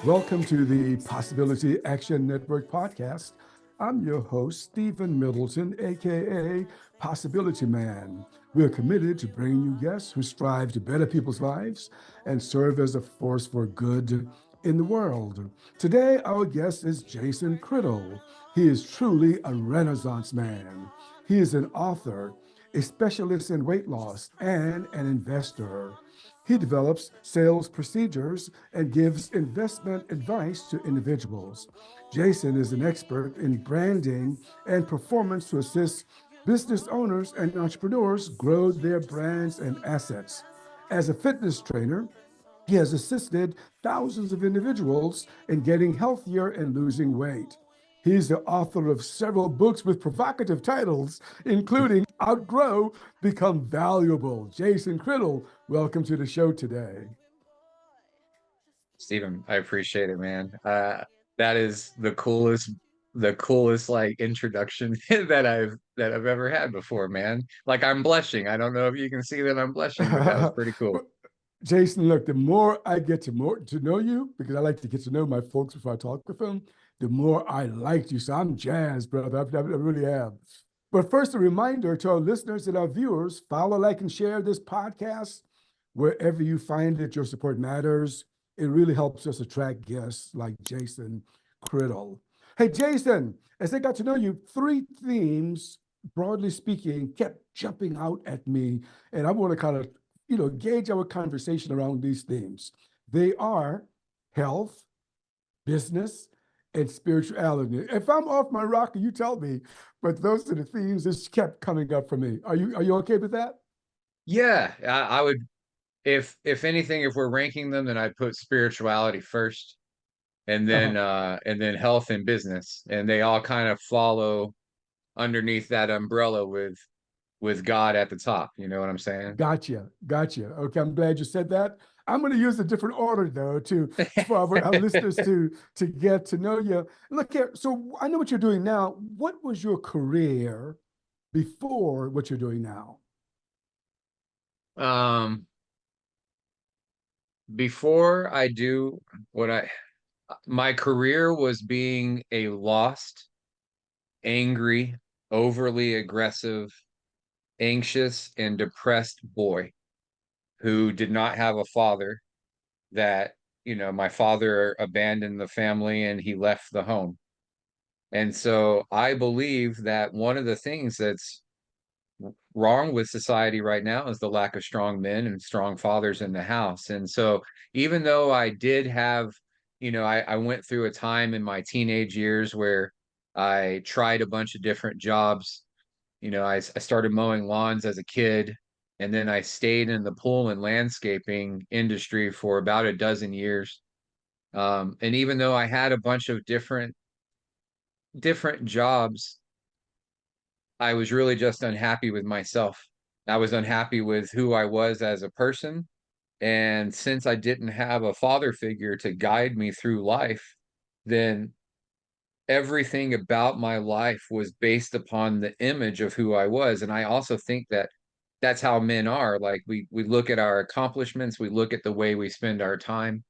Welcome to the Possibility Action Network podcast. I'm your host, Stephen Middleton, aka Possibility Man. We are committed to bringing you guests who strive to better people's lives and serve as a force for good in the world. Today, our guest is Jason Criddle. He is truly a Renaissance man. He is an author, a specialist in weight loss, and an investor. He develops sales procedures and gives investment advice to individuals. Jason is an expert in branding and performance to assist business owners and entrepreneurs grow their brands and assets. As a fitness trainer, he has assisted thousands of individuals in getting healthier and losing weight. He's the author of several books with provocative titles, including Outgrow, Become Valuable. Jason Criddle, welcome to the show today. Stephen, I appreciate it, man. That is the coolest like introduction that I've ever had before, man. Like I'm blushing. I don't know if you can see that I'm blushing, but that was pretty cool. Jason, look, the more I get to know you, because I like to get to know my folks before I talk with them, the more I liked you. So I'm jazzed, brother. I really am. But first, a reminder to our listeners and our viewers, follow, like, and share this podcast wherever you find it. Your support matters. It really helps us attract guests like Jason Criddle. Hey, Jason, as I got to know you, three themes, broadly speaking, kept jumping out at me. And I want to kind of gauge our conversation around these themes. They are health, business, and spirituality. If I'm off my rocker, you tell me. But those are the themes that kept coming up for me. Are you okay with that? Yeah, I would if anything, if we're ranking them, then I'd put spirituality first Uh-huh. and then health and business. And they all kind of follow underneath that umbrella with God at the top. You know what I'm saying? Gotcha. Okay, I'm glad you said that. I'm going to use a different order though to for our listeners to get to know you. Look here. So I know what you're doing now. What was your career before what you're doing now? Um, before I do what I my career was being a lost, angry, overly aggressive, anxious, and depressed boy who did not have a father that, my father abandoned the family and he left the home. And so I believe that one of the things that's wrong with society right now is the lack of strong men and strong fathers in the house. And so even though I did have, I went through a time in my teenage years where I tried a bunch of different jobs. I started mowing lawns as a kid, and then I stayed in the pool and landscaping industry for about a dozen years. And even though I had a bunch of different jobs, I was really just unhappy with myself. I was unhappy with who I was as a person. And since I didn't have a father figure to guide me through life, then everything about my life was based upon the image of who I was. And I also think that that's how men are. Like we look at our accomplishments, we look at the way we spend our time.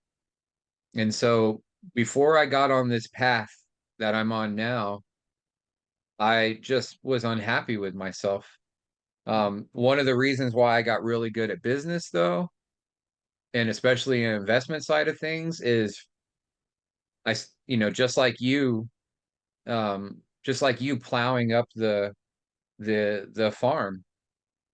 And so before I got on this path that I'm on now, I just was unhappy with myself. One of the reasons why I got really good at business, though, and especially in investment side of things, is just like you plowing up the farm.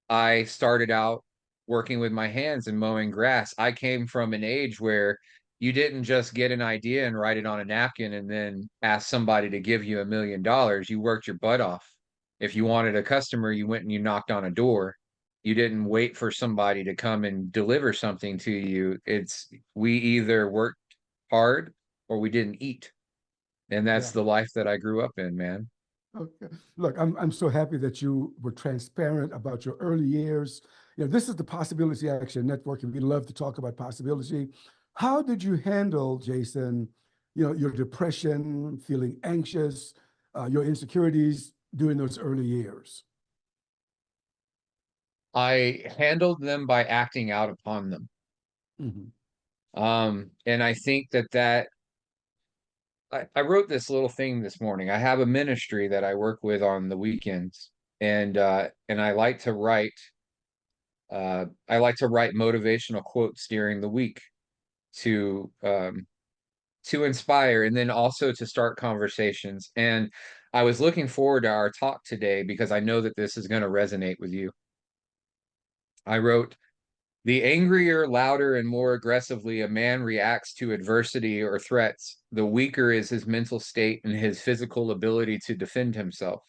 I started out working with my hands and mowing grass. I came from an age where you didn't just get an idea and write it on a napkin and then ask somebody to give you $1 million. You worked your butt off. If you wanted a customer, you went and you knocked on a door. You didn't wait for somebody to come and deliver something to you. We either worked hard or we didn't eat. And that's Yeah. the life that I grew up in, man. Okay. Look, I'm so happy that you were transparent about your early years. This is the Possibility Action Network, and we love to talk about possibility. How did you handle, Jason, your depression, feeling anxious, your insecurities during those early years? I handled them by acting out upon them. Hmm. And I think that I wrote this little thing this morning. I have a ministry that I work with on the weekends, and I like to write motivational quotes during the week to to inspire and then also to start conversations. And I was looking forward to our talk today because I know that this is going to resonate with you. I wrote, the angrier, louder, and more aggressively a man reacts to adversity or threats, the weaker is his mental state and his physical ability to defend himself.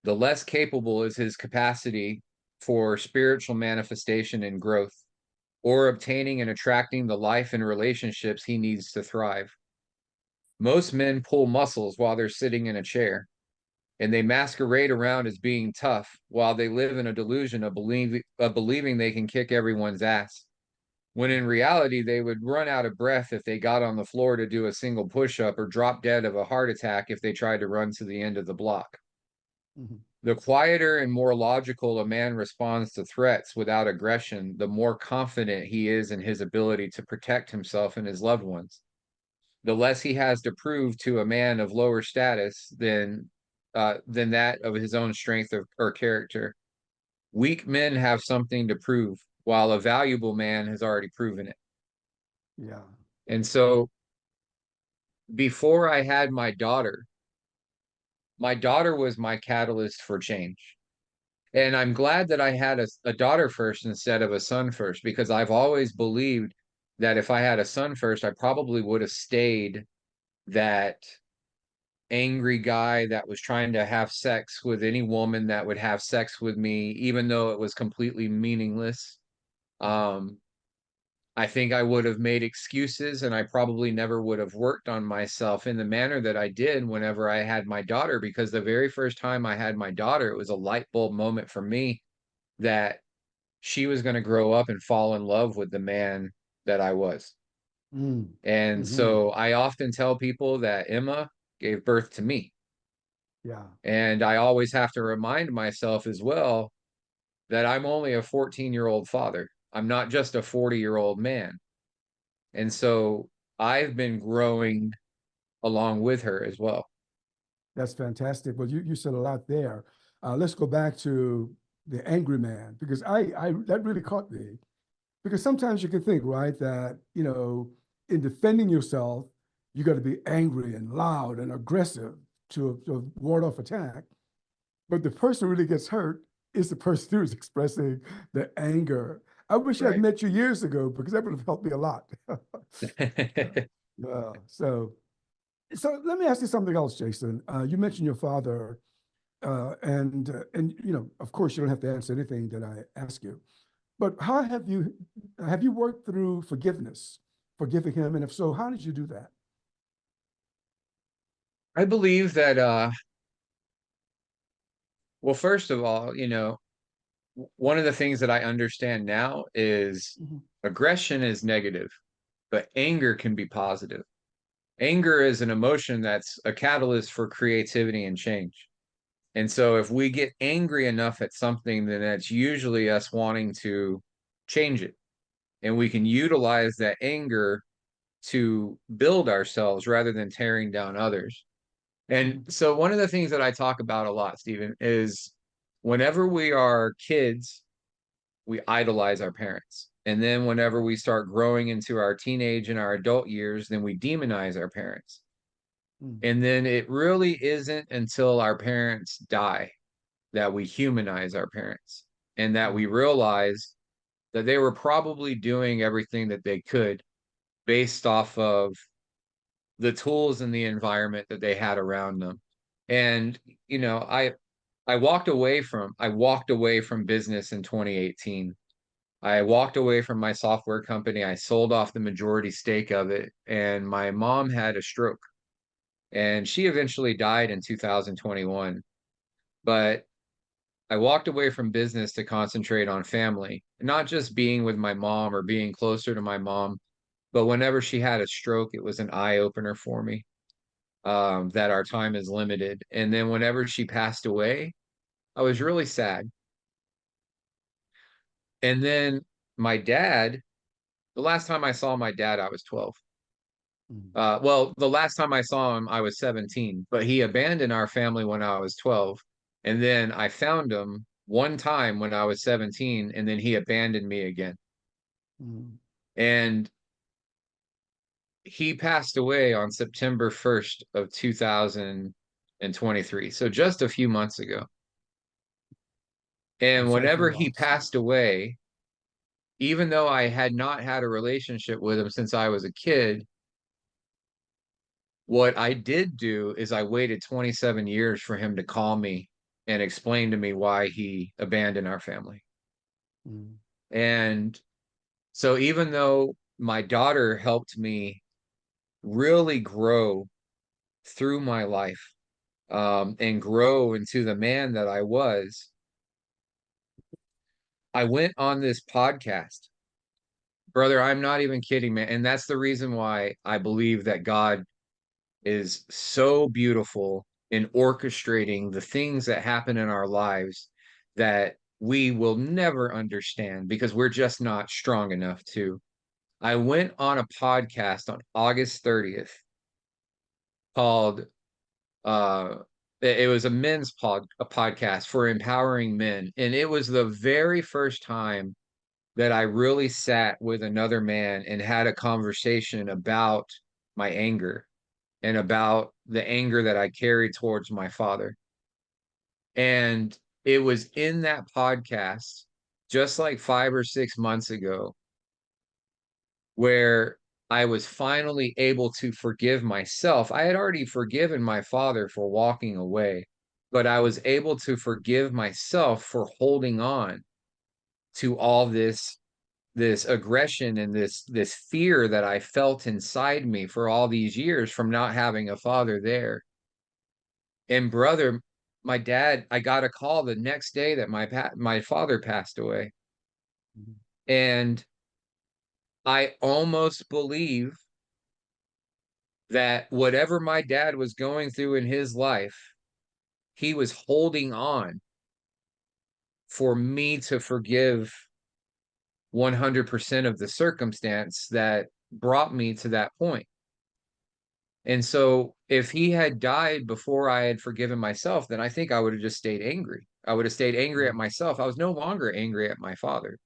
The less capable is his capacity for spiritual manifestation and growth, or obtaining and attracting the life and relationships he needs to thrive. Most men pull muscles while they're sitting in a chair, and they masquerade around as being tough while they live in a delusion of believing they can kick everyone's ass. When in reality, they would run out of breath if they got on the floor to do a single push up or drop dead of a heart attack if they tried to run to the end of the block. Mhm. The quieter and more logical a man responds to threats without aggression, the more confident he is in his ability to protect himself and his loved ones. The less he has to prove to a man of lower status than that of his own strength or character. Weak men have something to prove, while a valuable man has already proven it. Yeah. And so before I had my daughter was my catalyst for change. And I'm glad that I had a daughter first instead of a son first, because I've always believed that if I had a son first, I probably would have stayed that angry guy that was trying to have sex with any woman that would have sex with me, even though it was completely meaningless. Um, I think I would have made excuses and I probably never would have worked on myself in the manner that I did whenever I had my daughter, because the very first time I had my daughter, it was a light bulb moment for me that she was going to grow up and fall in love with the man that I was. Mm. And Hmm. so I often tell people that Emma gave birth to me. Yeah. And I always have to remind myself as well that I'm only a 14-year-old father. I'm not just a 40-year-old man. And so I've been growing along with her as well. That's fantastic. Well, you said a lot there. Let's go back to the angry man because I that really caught me because sometimes you can think, right, that, in defending yourself, you got to be angry and loud and aggressive to ward off attack. But the person who really gets hurt is the person who's expressing the anger. I wish I'd Right. met you years ago because that would have helped me a lot. Yeah. So let me ask you something else, Jason. You mentioned your father, and of course, you don't have to answer anything that I ask you. But how have you worked through forgiving him, and if so, how did you do that? I believe that well, first of all, one of the things that I understand now is Mhm. aggression is negative, but anger can be positive. Anger is an emotion that's a catalyst for creativity and change. And so if we get angry enough at something, then that's usually us wanting to change it. And we can utilize that anger to build ourselves rather than tearing down others. And Mhm. so one of the things that I talk about a lot, Stephen, is whenever we are kids, we idolize our parents. And then whenever we start growing into our teenage and our adult years, then we demonize our parents. Mm. And then it really isn't until our parents die that we humanize our parents and that we Mm. realize that they were probably doing everything that they could based off of the tools and the environment that they had around them. And you know, I walked away from business in 2018. I walked away from my software company. I sold off the majority stake of it, and my mom had a stroke. And she eventually died in 2021. But I walked away from business to concentrate on family, not just being with my mom or being closer to my mom, but whenever she had a stroke, it was an eye opener for me, that our time is limited. And then whenever she passed away, I was really sad. And then my dad, the last time I saw my dad, I was 12. Mm, Well, the last time I saw him, I was 17, but he abandoned our family when I was 12. And then I found him one time when I was 17, and then he abandoned me again. mm. And he passed away on September 1st of 2023. So just a few months ago. I'm And sorry for whenever your he loss. Yeah. passed away, even though I had not had a relationship with him since I was a kid, what I did do is I waited 27 years for him to call me and explain to me why he abandoned our family. Mm, And so even though my daughter helped me really grow through my life, and grow into the man that I was, I went on this podcast. Brother, I'm not even kidding, man. And that's the reason why I believe that God is so beautiful in orchestrating the things that happen in our lives that we will never understand because we're just not strong enough to. I went on a podcast on August 30th called uh it was a a podcast for empowering men, and it was the very first time that I really sat with another man and had a conversation about my anger and about the anger that I carried towards my father. And it was in that podcast, just like 5 or 6 months ago, where I was finally able to forgive myself. I had already forgiven my father for walking away, but I was able to forgive myself for holding on to all this aggression and this fear that I felt inside me for all these years from not having a father there. And brother, my dad, I got a call the next day that my father passed away. mm, And I almost believe that whatever my dad was going through in his life, he was holding on for me to forgive 100% of the circumstance that brought me to that point. And so if he had died before I had forgiven myself, then I think I would have just stayed angry. I would have stayed angry at mm. myself. I was no longer angry at my father.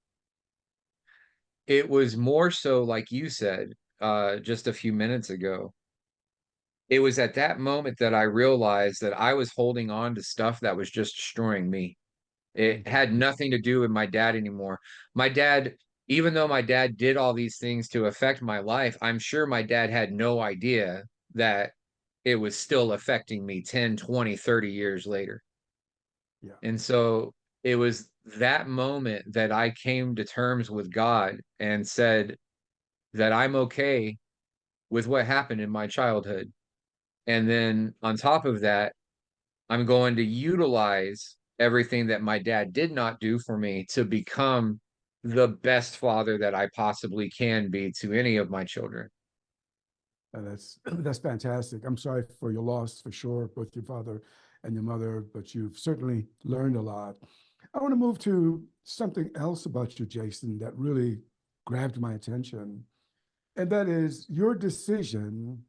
It was more so, like you said, just a few minutes ago. It was at that moment that I realized that I was holding on to stuff that was just destroying me. It Mhm. had nothing to do with my dad anymore. My dad, even though my dad did all these things to affect my life, I'm sure my dad had no idea that it was still affecting me 10, 20, 30 years later. Yeah. And so it was that moment that I came to terms with God and said that I'm okay with what happened in my childhood. And then on top of that, I'm going to utilize everything that my dad did not do for me to become the best father that I possibly can be to any of my children. That's that's fantastic. I'm sorry for your loss for sure, both your father and your mother, but you've certainly learned a lot. I want to move to something else about you, Jason, that really grabbed my attention, and that is your decision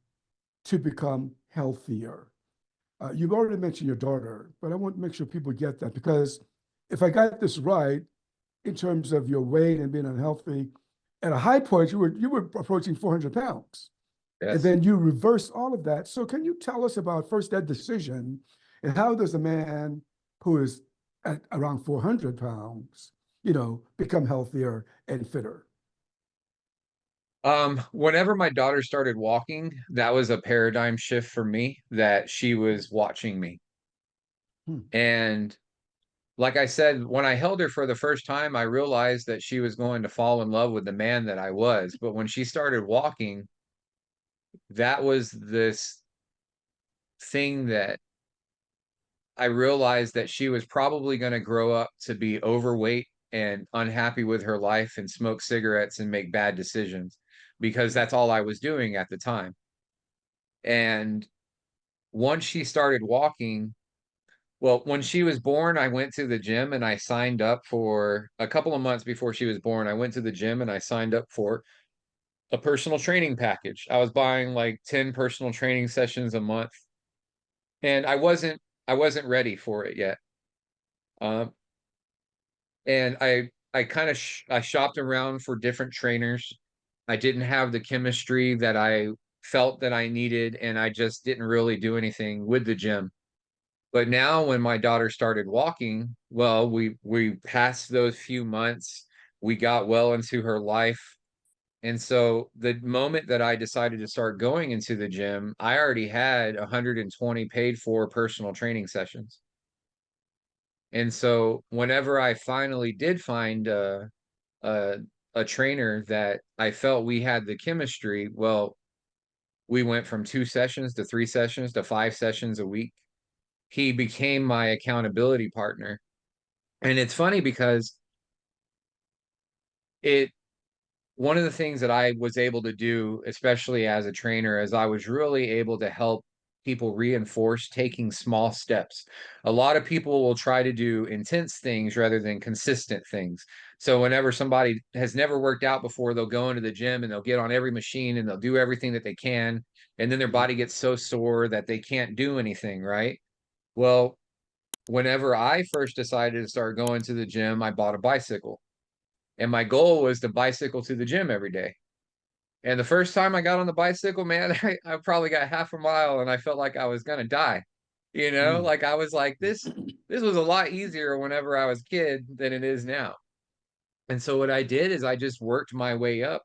to become healthier. You've already mentioned your daughter, but I want to make sure people get that because if I got this right, in terms of your weight and being unhealthy, at a high point you were approaching 400 pounds. And Yes. then you reverse all of that. So can you tell us about first that decision and how does a man who is at around 400 pounds, become healthier and fitter? Whenever my daughter started walking, that was a paradigm shift for me that she was watching me. Hmm. And like I said, when I held her for the first time, I realized that she was going to fall in love with the man that I was. But when she started walking, that was this thing that I realized that she was probably going to grow up to be overweight and unhappy with her life and smoke cigarettes and make bad decisions because that's all I was doing at the time. And once she started walking, well, when she was born, I went to the gym and I signed up for a couple of months before she was born. I went to the gym and I signed up for a personal training package. I was buying like 10 personal training sessions a month, and I wasn't ready for it yet. Um, and I kind of I shopped around for different trainers. I didn't have the chemistry that I felt that I needed, and I just didn't really do anything with the gym. But now when my daughter started walking, well, we passed those few months, we got well into her life. And so the moment that I decided to start going into the gym, I already had 120 paid for personal training sessions. And so whenever I finally did find a, a trainer that I felt we had the chemistry, well, we went from 2 sessions to 3 sessions to 5 sessions a week. He became my accountability partner. And it's funny because it one of the things that I was able to do, especially as a trainer, is I was really able to help people reinforce taking small steps. A lot of people will try to do intense things rather than consistent things. So whenever somebody has never worked out before, they'll go into the gym and they'll get on every machine and they'll do everything that they can. And then their Mhm. body gets so sore that they can't do anything, right? Well, whenever I first decided to start going to the gym, I bought a bicycle. And my goal was to bicycle to the gym every day. And the first time I got on the bicycle, man, I probably got half a mile and I felt like I was gonna die. Mm. Like I was like, this was a lot easier whenever I was a kid than it is now. And so what I did is I just worked my way up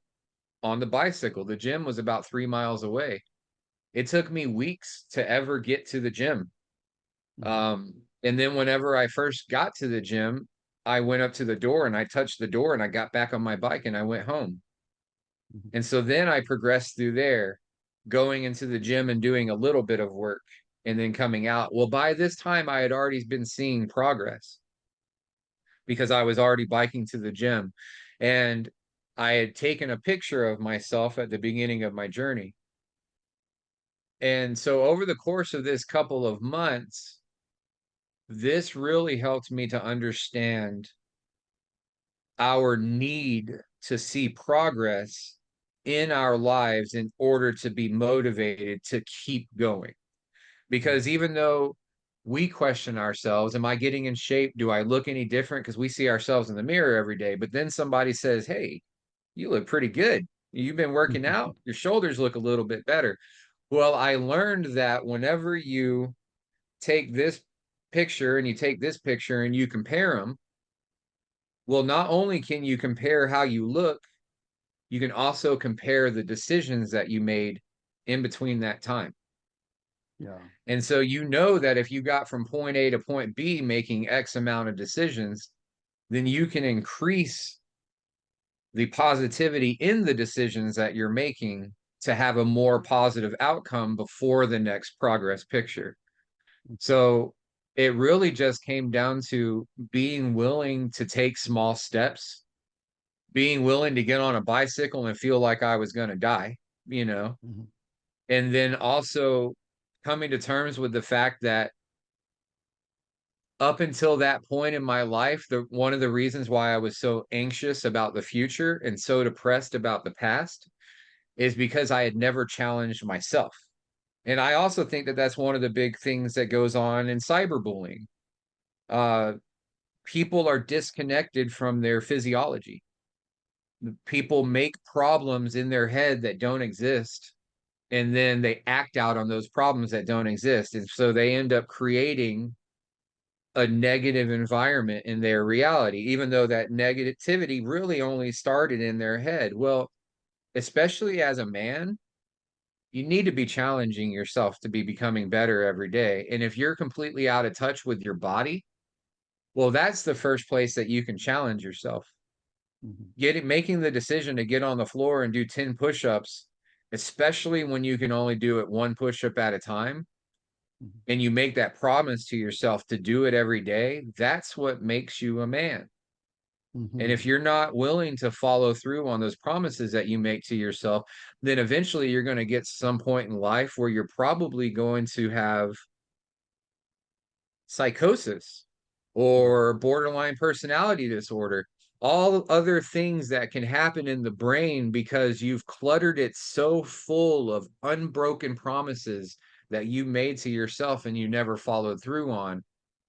on the bicycle. The gym was about 3 miles away. It took me weeks to ever get to the gym. Mhm. And then whenever I first got to the gym, I went up to the door and I touched the door and I got back on my bike and I went home. Mhm. And so then I progressed through there, going into the gym and doing a little bit of work and then coming out. Well, by this time, I had already been seeing progress because I was already biking to the gym. And I had taken a picture of myself at the beginning of my journey. And so over the course of this couple of months, this really helped me to understand our need to see progress in our lives in order to be motivated to keep going. Because Mhm. even though we question ourselves, am I getting in shape? Do I look any different? Because we see ourselves in the mirror every day. But then somebody says, hey, you look pretty good. You've been working out. Your shoulders look a little bit better. Well, I learned that whenever you take this picture and you take this picture and you compare them, well, not only can you compare how you look, you can also compare the decisions that you made in between that time. Yeah. And so you know that if you got from point A to point B making X amount of decisions, then you can increase the positivity in the decisions that you're making to have a more positive outcome before the next progress picture. So it really just came down to being willing to take small steps, being willing to get on a bicycle and feel like I was going to die, you know, Mhm. and then also coming to terms with the fact that up until that point in my life, the one of the reasons why I was so anxious about the future and so depressed about the past is because I had never challenged myself. And I also think that that's one of the big things that goes on in cyberbullying. Uh, People are disconnected from their physiology. People make problems in their head that don't exist, and then they act out on those problems that don't exist. And so they end up creating a negative environment in their reality, even though that negativity really only started in their head. Well, especially as a man, you need to be challenging yourself to be becoming better every day. And if you're completely out of touch with your body, well, that's the first place that you can challenge yourself. Mhm. Making the decision to get on the floor and do 10 push-ups, especially when you can only do it one push-up at a time, Mhm. and you make that promise to yourself to do it every day, that's what makes you a man. And if Mhm. you're not willing to follow through on those promises that you make to yourself, then eventually you're going to get some point in life where you're probably going to have psychosis Mhm. or borderline personality disorder all other things that can happen in the brain because you've cluttered it so full of unbroken promises that you made to yourself and you never followed through on,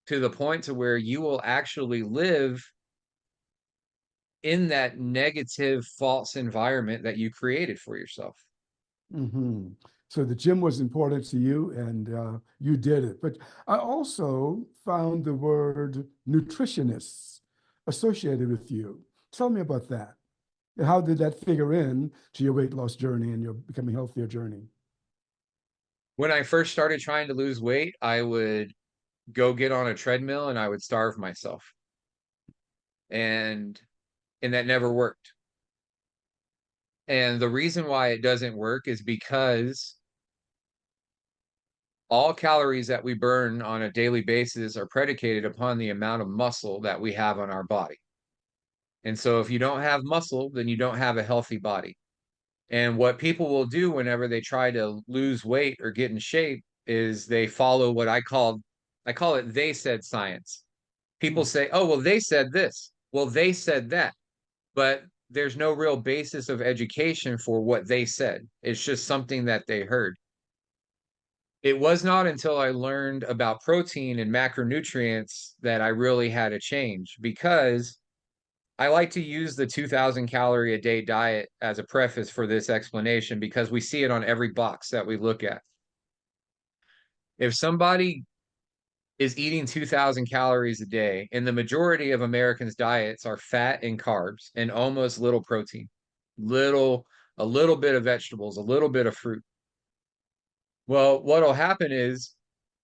to the point to where you will actually live in that negative false environment that you created for yourself. Hmm. So the gym was important to you, and you did it. But I also found the word nutritionists associated with you. Tell me about that. And how did that figure in to your weight loss journey and your becoming healthier journey? When I first started trying to lose weight, I would go get on a treadmill and I would starve myself. And that never worked. And the reason why it doesn't work is because all calories that we burn on a daily basis are predicated upon the amount of muscle that we have on our body. And so if you don't have muscle, then you don't have a healthy body. And what people will do whenever they try to lose weight or get in shape is they follow what I call it they said science. People Hmm. say, "Oh, well they said this." Well, they said that. But there's no real basis of education for what they said. It's just something that they heard. It was not until I learned about protein and macronutrients that I really had a change, because I like to use the 2000 calorie a day diet as a preface for this explanation because we see it on every box that we look at. If somebody is eating 2000 calories a day, and the majority of Americans' diets are fat and carbs and almost little protein, little a little bit of vegetables, a little bit of fruit. Well, what'll happen is,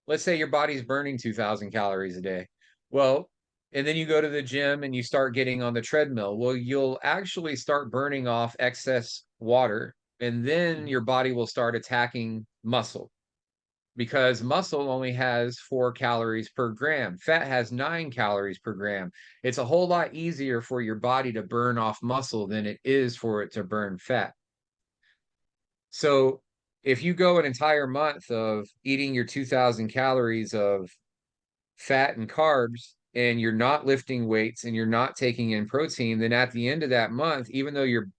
let's say your body's burning 2000 calories a day. Well, and then you go to the gym and you start getting on the treadmill. Well, you'll actually start burning off excess water, and then your body will start attacking muscle, because muscle only has 4 calories per gram. Fat has 9 calories per gram. It's a whole lot easier for your body to burn off muscle than it is for it to burn fat. So if you go an entire month of eating your 2000 calories of fat and carbs, and you're not lifting weights and you're not taking in protein, then at the end of that month, even though you're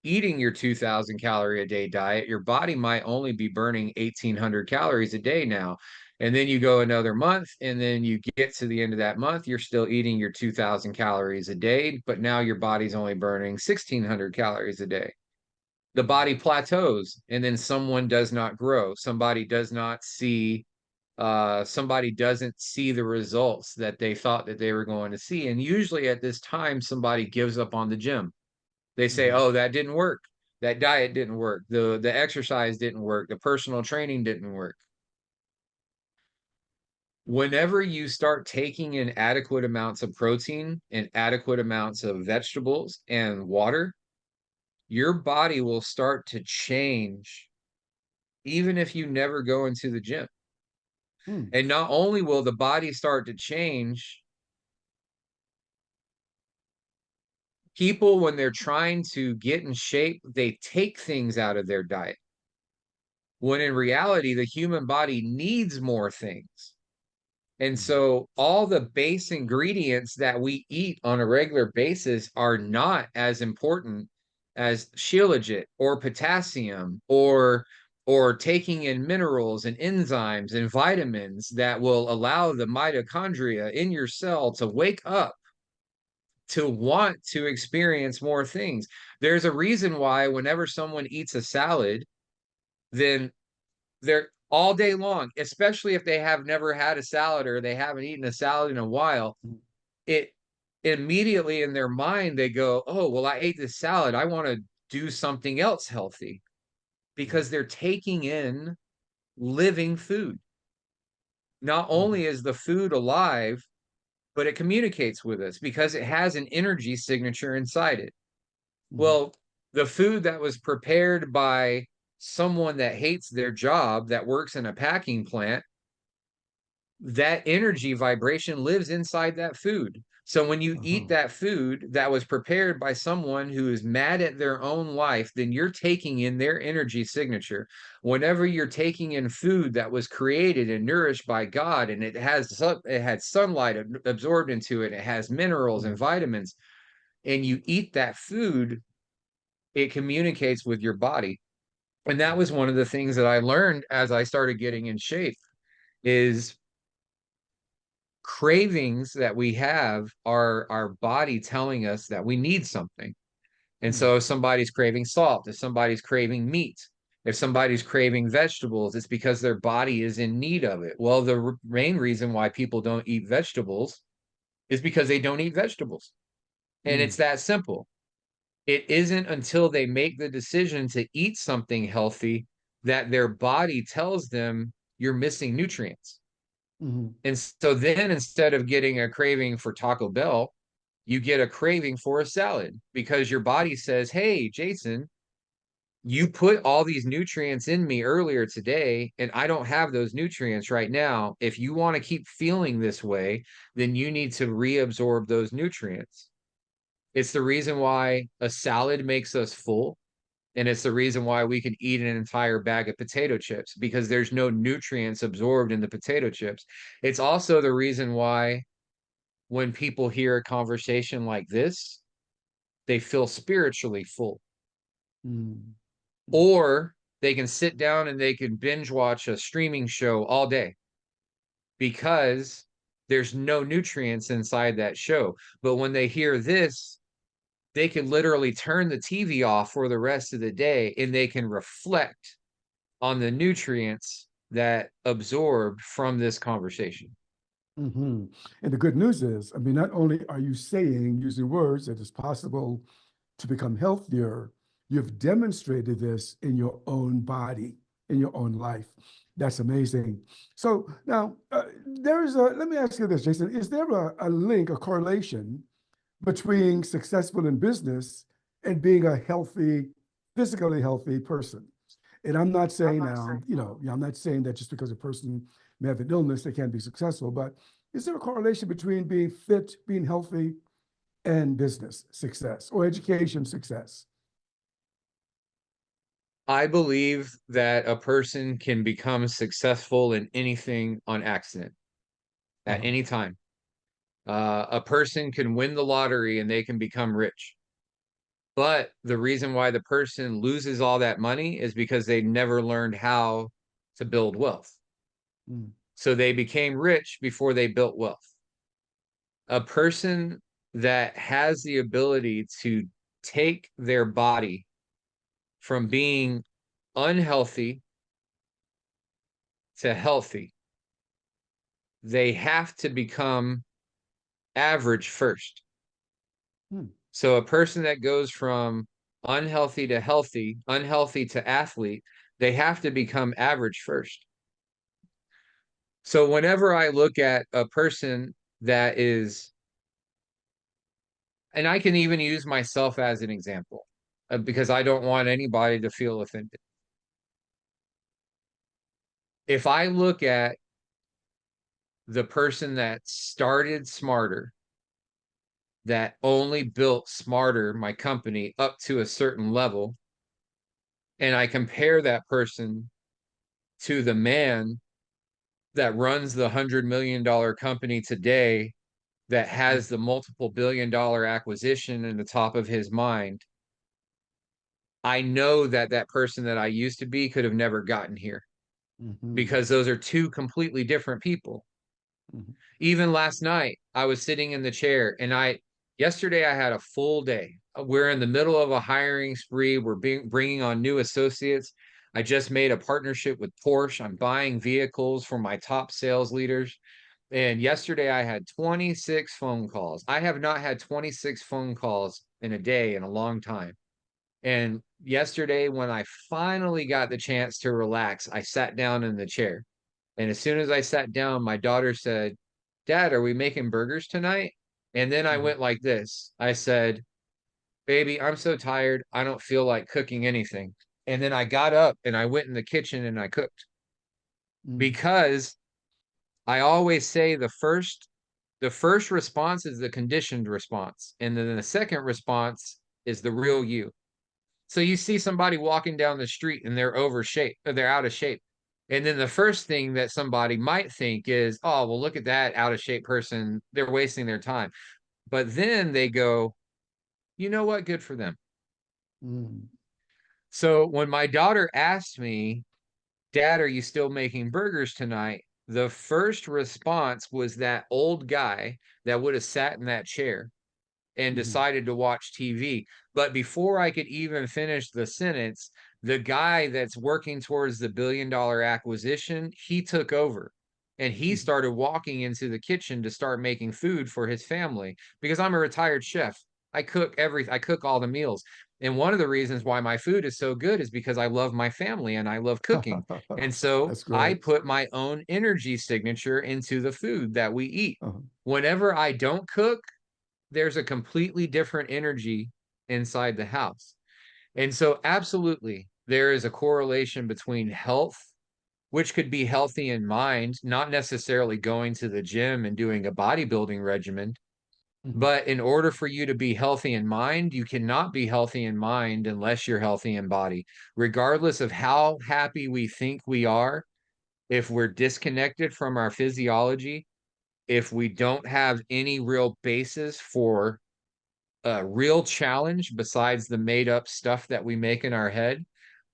eating your 2000 calorie a day diet, your body might only be burning 1800 calories a day now. And then you go another month, and then you get to the end of that month, you're still eating your 2000 calories a day, but now your body's only burning 1600 calories a day. The body plateaus, and then someone does not grow. Somebody doesn't see the results that they thought that they were going to see. And usually at this time, somebody gives up on the gym. They say, Hmm. "Oh, that didn't work. That diet didn't work. The exercise didn't work. The personal training didn't work." Whenever you start taking in adequate amounts of protein and adequate amounts of vegetables and water, your body will start to change, even if you never go into the gym. Hmm. And not only will the body start to change, people, when they're trying to get in shape, they take things out of their diet, when in reality, the human body needs more things. And Hmm. so all the base ingredients that we eat on a regular basis are not as important as shilajit or potassium, or taking in minerals and enzymes and vitamins that will allow the mitochondria in your cell to wake up to want to experience more things. There's a reason why whenever someone eats a salad, then they're all day long, especially if they have never had a salad or they haven't eaten a salad in a while, it immediately in their mind they go, "Oh, well, I ate this salad. I want to do something else healthy," because they're taking in living food. Not Hmm. only is the food alive, but it communicates with us because it has an energy signature inside it. Hmm. Well, the food that was prepared by someone that hates their job, that works in a packing plant, that energy vibration lives inside that food. So when you eat Uh-huh. that food that was prepared by someone who is mad at their own life, then you're taking in their energy signature. Whenever you're taking in food that was created and nourished by God, and it had sunlight absorbed into it, it has minerals and Hmm. vitamins, and you eat that food, it communicates with your body. And that was one of the things that I learned as I started getting in shape is cravings that we have are our body telling us that we need something. And Mm, so if somebody's craving salt, if somebody's craving meat, if somebody's craving vegetables, it's because their body is in need of it. Well, the main reason why people don't eat vegetables is because they don't eat vegetables. And mm, it's that simple. It isn't until they make the decision to eat something healthy that their body tells them you're missing nutrients. mm, And so then instead of getting a craving for Taco Bell, you get a craving for a salad because your body says, hey, Jason, you put all these nutrients in me earlier today, and I don't have those nutrients right now. If you want to keep feeling this way, then you need to reabsorb those nutrients. It's the reason why a salad makes us full. And it's the reason why we can eat an entire bag of potato chips because there's no nutrients absorbed in the potato chips. It's also the reason why when people hear a conversation like this, they feel spiritually full. mm, mm, Or they can sit down and they can binge watch a streaming show all day because there's no nutrients inside that show. But when they hear this, they can literally turn the TV off for the rest of the day and they can reflect on the nutrients that absorbed from this conversation. mhm. And the good news is, I mean, not only are you saying, using words, that it's possible to become healthier, you've demonstrated this in your own body, in your own life. That's amazing. So now, let me ask you this, Jason, is there a link, a correlation between successful in business and being a healthy, physically healthy person? And I'm not saying now, I'm not saying that just because a person may have an illness, they can't be successful, but is there a correlation between being fit, being healthy, and business success or education success? I believe that a person can become successful in anything on accident at Uh-huh. any time. A person can win the lottery and they can become rich. But the reason why the person loses all that money is because they never learned how to build wealth. Mm, So they became rich before they built wealth. A person that has the ability to take their body from being unhealthy to healthy, they have to become average first. mm, So a person that goes from unhealthy to healthy, unhealthy to athlete, they have to become average first. So whenever I look at a person that is, and I can even use myself as an example because I don't want anybody to feel offended. If I look at the person that started Smarter, that only built Smarter, my company, up to a certain level, and I compare that person to the man that runs the $100 million company today that mm, has the multiple billion-dollar acquisition in the top of his mind, I know that that person that I used to be could have never gotten here mhm, because those are two completely different people. mhm, Even last night, I was sitting in the chair and yesterday I had a full day. We're in the middle of a hiring spree. Bringing on new associates. I just made a partnership with Porsche. I'm buying vehicles for my top sales leaders. And yesterday I had 26 phone calls. I have not had 26 phone calls in a day in a long time. And yesterday, when I finally got the chance to relax, I sat down in the chair. And as soon as I sat down, my daughter said, Dad, are we making burgers tonight? And then I mhm, went like this. I said, Baby, I'm so tired. I don't feel like cooking anything. And then I got up and I went in the kitchen and I cooked mm, because I always say the first response is the conditioned response. And then the second response is the real you. So you see somebody walking down the street and they're over shape, or they're out of shape. And then the first thing that somebody might think is, oh, well, look at that out of shape person. They're wasting their time. But then they go, You know what? Good for them. Mm. So when my daughter asked me, Dad, are you still making burgers tonight? The first response was that old guy that would have sat in that chair and Mhm. decided to watch TV. But before I could even finish the sentence, the guy that's working towards the $1 billion acquisition, he took over and he Mhm. started walking into the kitchen to start making food for his family because I'm a retired chef. I cook all the meals. And one of the reasons why my food is so good is because I love my family and I love cooking. And so That's I great. put my own energy signature into the food that we eat. Uh-huh. Whenever I don't cook, there's a completely different energy inside the house. And so, absolutely, there is a correlation between health, which could be healthy in mind, not necessarily going to the gym and doing a bodybuilding regimen. Mhm. But in order for you to be healthy in mind, you cannot be healthy in mind unless you're healthy in body. Regardless of how happy we think we are, if we're disconnected from our physiology, if we don't have any real basis for a real challenge besides the made up stuff that we make in our head,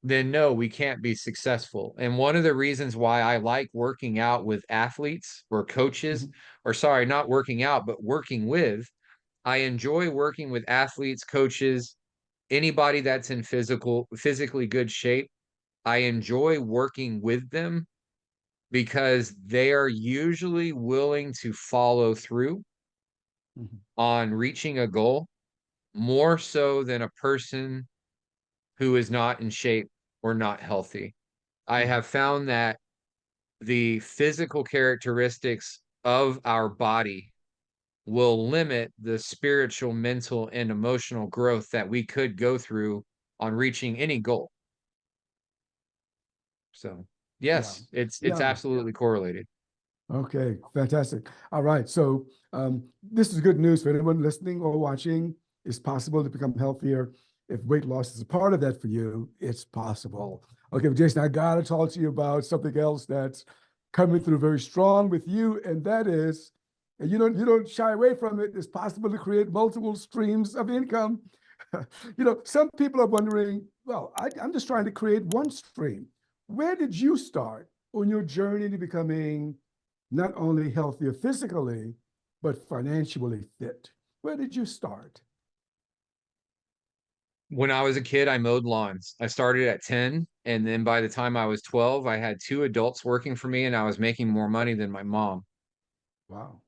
then no, we can't be successful. And one of the reasons why I like working out with athletes or coaches, Mhm. or sorry, not working out, but working with, I enjoy working with athletes, coaches, anybody that's in physically good shape. I enjoy working with them because they are usually willing to follow through Mhm. on reaching a goal more so than a person who is not in shape or not healthy. I Mhm. have found that the physical characteristics of our body will limit the spiritual, mental, and emotional growth that we could go through on reaching any goal. So, Yeah. yes, it's Yeah. absolutely correlated. Okay, fantastic. All right, so this is good news for anyone listening or watching. It's possible to become healthier. If weight loss is a part of that for you, it's possible. Okay, but Jason, I gotta talk to you about something else that's coming through very strong with you, and that is, and you don't shy away from it. It's possible to create multiple streams of income. Some people are wondering, well, I'm just trying to create one stream. Where did you start on your journey to becoming not only healthier physically, but financially fit? Where did you start? When I was a kid, I mowed lawns. I started at 10, and then by the time I was 12, I had two adults working for me, and I was making more money than my mom. Wow.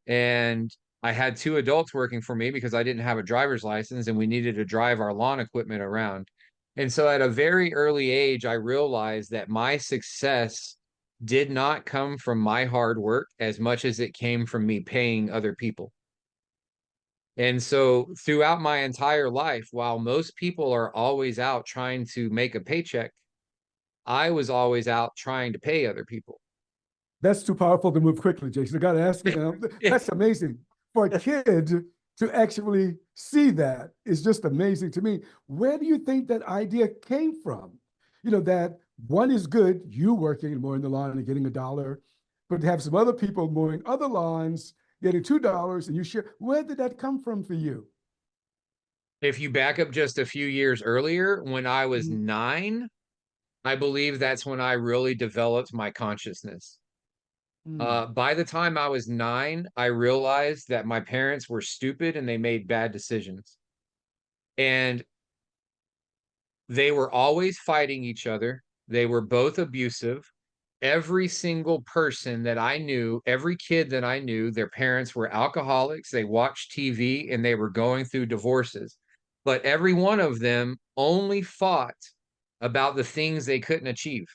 And I had two adults working for me because I didn't have a driver's license and we needed to drive our lawn equipment around. And so at a very early age, I realized that my success did not come from my hard work as much as it came from me paying other people. And so throughout my entire life, while most people are always out trying to make a paycheck, I was always out trying to pay other people. That's too powerful to move quickly, Jason. I got to ask you now. That's amazing. For a kid to actually see that is just amazing to me. Where do you think that idea came from? That one is good, you working and mowing the lawn and getting $1, but to have some other people mowing other lawns, getting $2 and you share. Where did that come from for you? If you back up just a few years earlier, when I was Mm, 9, I believe that's when I really developed my consciousness. mm, By the time I was 9, I realized that my parents were stupid and they made bad decisions. And they were always fighting each other. They were both abusive. Every single person that I knew, every kid that I knew, their parents were alcoholics. They watched TV and they were going through divorces. But every one of them only fought about the things they couldn't achieve.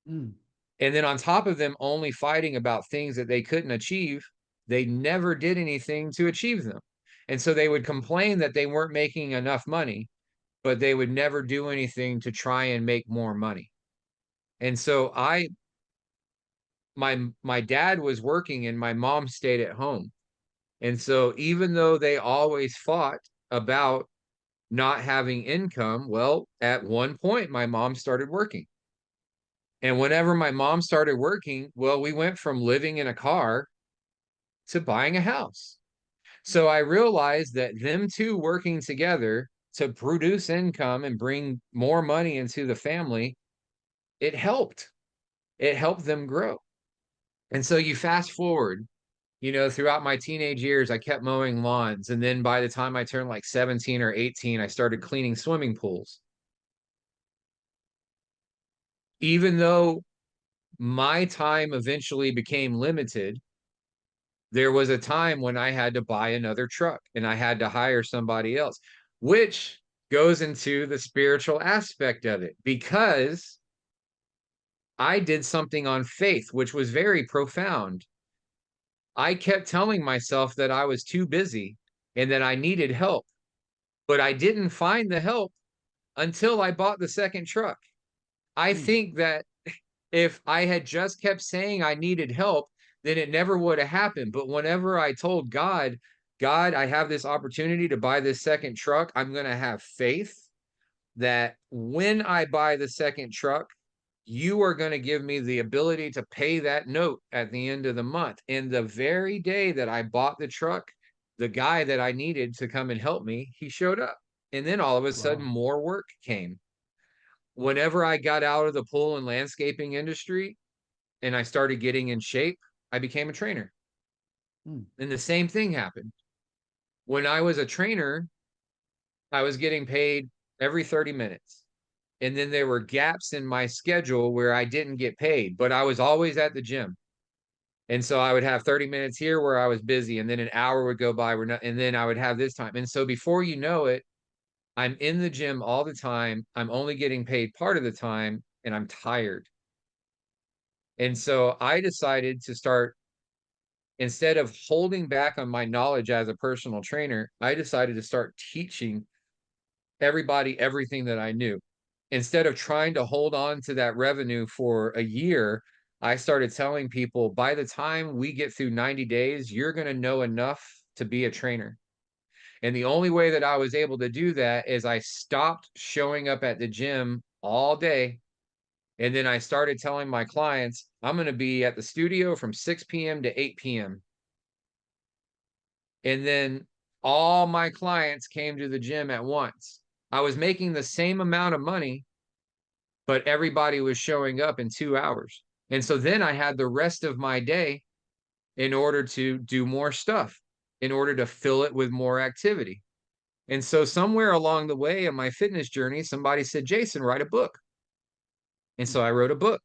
mm. And then on top of them only fighting about things that they couldn't achieve, they never did anything to achieve them. And so they would complain that they weren't making enough money, but they would never do anything to try and make more money. And so my dad was working and my mom stayed at home. And so even though they always fought about not having income, well, at one point my mom started working. And whenever my mom started working, well, we went from living in a car to buying a house. So I realized that them two working together to produce income and bring more money into the family, it helped. It helped them grow. And so you fast forward, throughout my teenage years, I kept mowing lawns. And then by the time I turned like 17 or 18, I started cleaning swimming pools. Even though my time eventually became limited, there was a time when I had to buy another truck and I had to hire somebody else, which goes into the spiritual aspect of it because I did something on faith, which was very profound. I kept telling myself that I was too busy and that I needed help, but I didn't find the help until I bought the second truck. I Mm. think that if I had just kept saying I needed help, then it never would have happened. But whenever I told God, God, I have this opportunity to buy this second truck, I'm going to have faith that when I buy the second truck, you are going to give me the ability to pay that note at the end of the month. And the very day that I bought the truck, the guy that I needed to come and help me, he showed up. And then all of a sudden, Wow. more work came. Whenever I got out of the pool and landscaping industry and I started getting in shape, I became a trainer. Mm. And the same thing happened. When I was a trainer, I was getting paid every 30 minutes. And then there were gaps in my schedule where I didn't get paid, but I was always at the gym. And so I would have 30 minutes here where I was busy, and then an hour would go by where not, and then I would have this time. And so before you know it, I'm in the gym all the time. I'm only getting paid part of the time, and I'm tired. And so I decided to start, instead of holding back on my knowledge as a personal trainer, I decided to start teaching everybody everything that I knew. Instead of trying to hold on to that revenue for a year, I started telling people by the time we get through 90 days, you're going to know enough to be a trainer. And the only way that I was able to do that is I stopped showing up at the gym all day. And then I started telling my clients, I'm going to be at the studio from 6 p.m. to 8 p.m. And then all my clients came to the gym at once. I was making the same amount of money, but everybody was showing up in 2 hours. And so then I had the rest of my day in order to do more stuff, in order to fill it with more activity. And so somewhere along the way in my fitness journey, somebody said, Jason, write a book. And Mm. so I wrote a book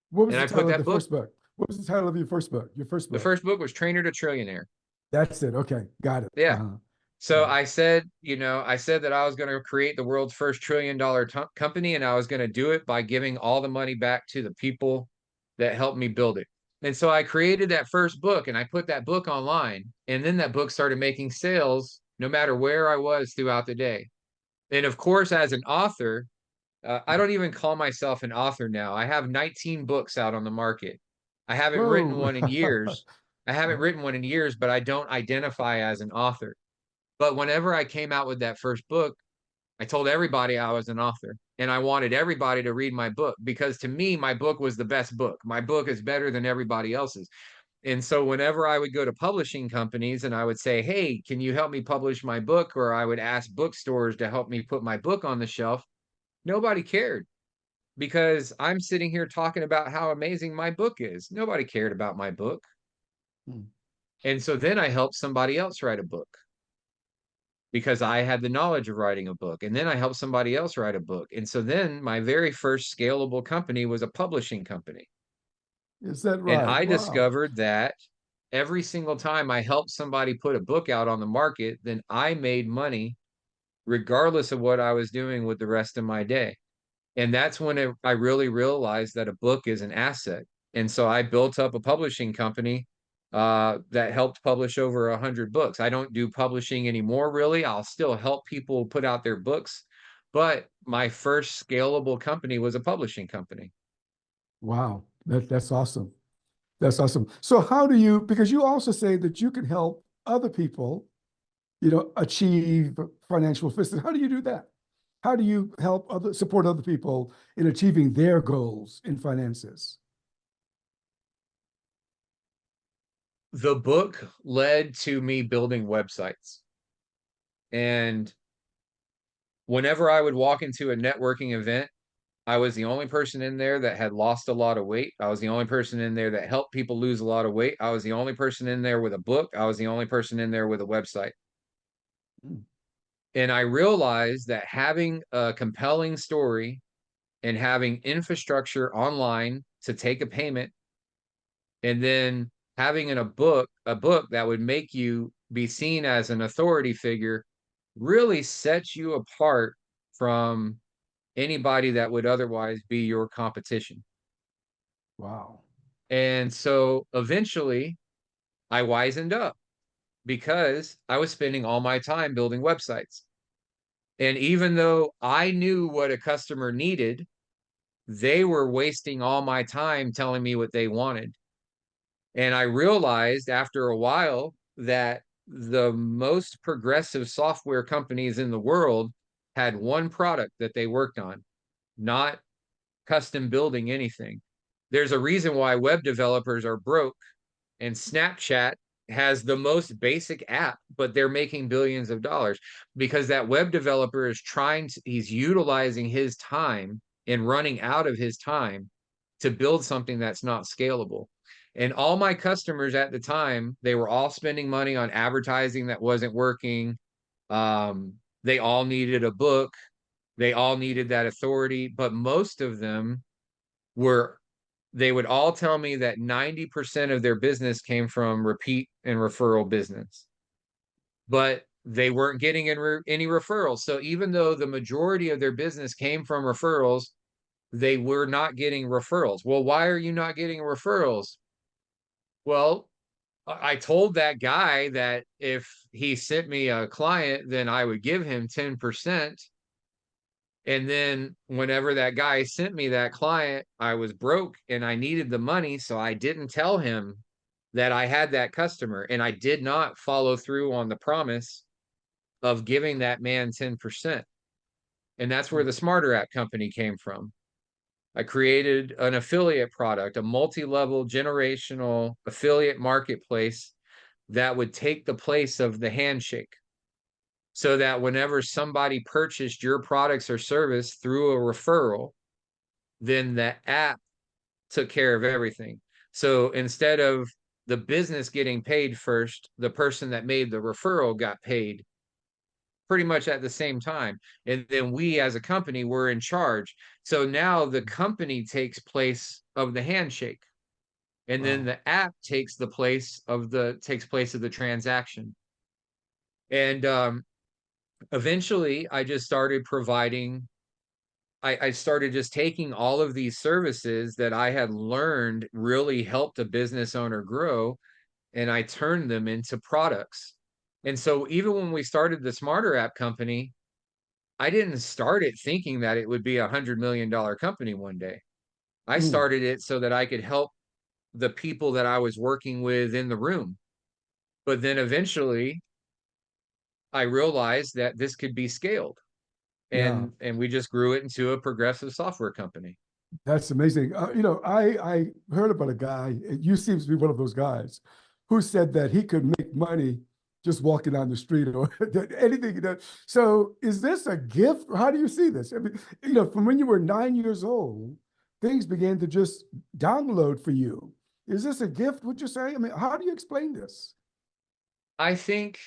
What was and the I put title of that the book. first book? What was the title of your first book? Your first The book. first book was Trainer to Trillionaire. That's it. Okay. Got it. Yeah. Uh-huh. So Yeah. I said that I was going to create the world's first $1 trillion company, and I was going to do it by giving all the money back to the people that helped me build it. And so I created that first book and I put that book online. And then that book started making sales no matter where I was throughout the day. And of course, as an author, I don't even call myself an author now. I have 19 books out on the market. I haven't written Whoa. one in years. I haven't Uh-huh. written one in years, but I don't identify as an author. But whenever I came out with that first book, I told everybody I was an author and I wanted everybody to read my book because to me, my book was the best book. My book is better than everybody else's. And so whenever I would go to publishing companies and I would say, hey, can you help me publish my book? Or I would ask bookstores to help me put my book on the shelf, nobody cared because I'm sitting here talking about how amazing my book is. Nobody cared about my book. Mm. And so then I helped somebody else write a book because I had the knowledge of writing a book. And then I helped somebody else write a book. And so then my very first scalable company was a publishing company. Is that And right? I Wow. discovered that every single time I helped somebody put a book out on the market, then I made money regardless of what I was doing with the rest of my day. And that's when I really realized that a book is an asset. And so I built up a publishing company that helped publish over 100 books. I don't do publishing anymore, really. I'll still help people put out their books, but my first scalable company was a publishing company. Wow. That's awesome. That's awesome. So how do you, because you also say that you can help other people, achieve financial fitness. How do you do that? How do you help support other people in achieving their goals in finances? the book led to me building websites. And whenever I would walk into a networking event, I was the only person in there that had lost a lot of weight. I was the only person in there that helped people lose a lot of weight. I was the only person in there with a book. I was the only person in there with a website. Mm. And I realized that having a compelling story and having infrastructure online to take a payment, and then having in a book that would make you be seen as an authority figure really sets you apart from anybody that would otherwise be your competition. Wow. And so eventually I wisened up because I was spending all my time building websites. And even though I knew what a customer needed, they were wasting all my time telling me what they wanted. And I realized after a while that the most progressive software companies in the world had one product that they worked on, not custom building anything. There's a reason why web developers are broke, and Snapchat has the most basic app, but they're making billions of dollars because that web developer is he's utilizing his time and running out of his time to build something that's not scalable. And all my customers at the time, they were all spending money on advertising that wasn't working. They all needed a book. They all needed that authority, but most of them were, they would all tell me that 90% of their business came from repeat and referral business, but they weren't getting any referrals. So even though the majority of their business came from referrals, they were not getting referrals. Well, why are you not getting referrals? Well, I told that guy that if he sent me a client, then I would give him 10%. And then whenever that guy sent me that client, I was broke and I needed the money. So I didn't tell him that I had that customer. And I did not follow through on the promise of giving that man 10%. And that's where the Smarter App company came from. I created an affiliate product, a multi-level generational affiliate marketplace that would take the place of the handshake, so that whenever somebody purchased your products or service through a referral, then the app took care of everything. So instead of the business getting paid first, the person that made the referral got paid pretty much at the same time. And then we as a company were in charge. So now the company takes place of the handshake. And then Wow. the app takes place of the transaction. And eventually I just started providing, I started just taking all of these services that I had learned really helped a business owner grow, and I turned them into products. And so even when we started the Smarter App company, I didn't start it thinking that it would be $100 million company one day. I Mm. started it so that I could help the people that I was working with in the room. But then eventually I realized that this could be scaled, Yeah. and we just grew it into a progressive software company. That's amazing. I heard about a guy, you seem to be one of those guys, who said that he could make money just walking down the street or anything. So is this a gift? How do you see this? I mean, from when you were 9 years old, things began to just download for you. Is this a gift, would you say? I mean, how do you explain this? I think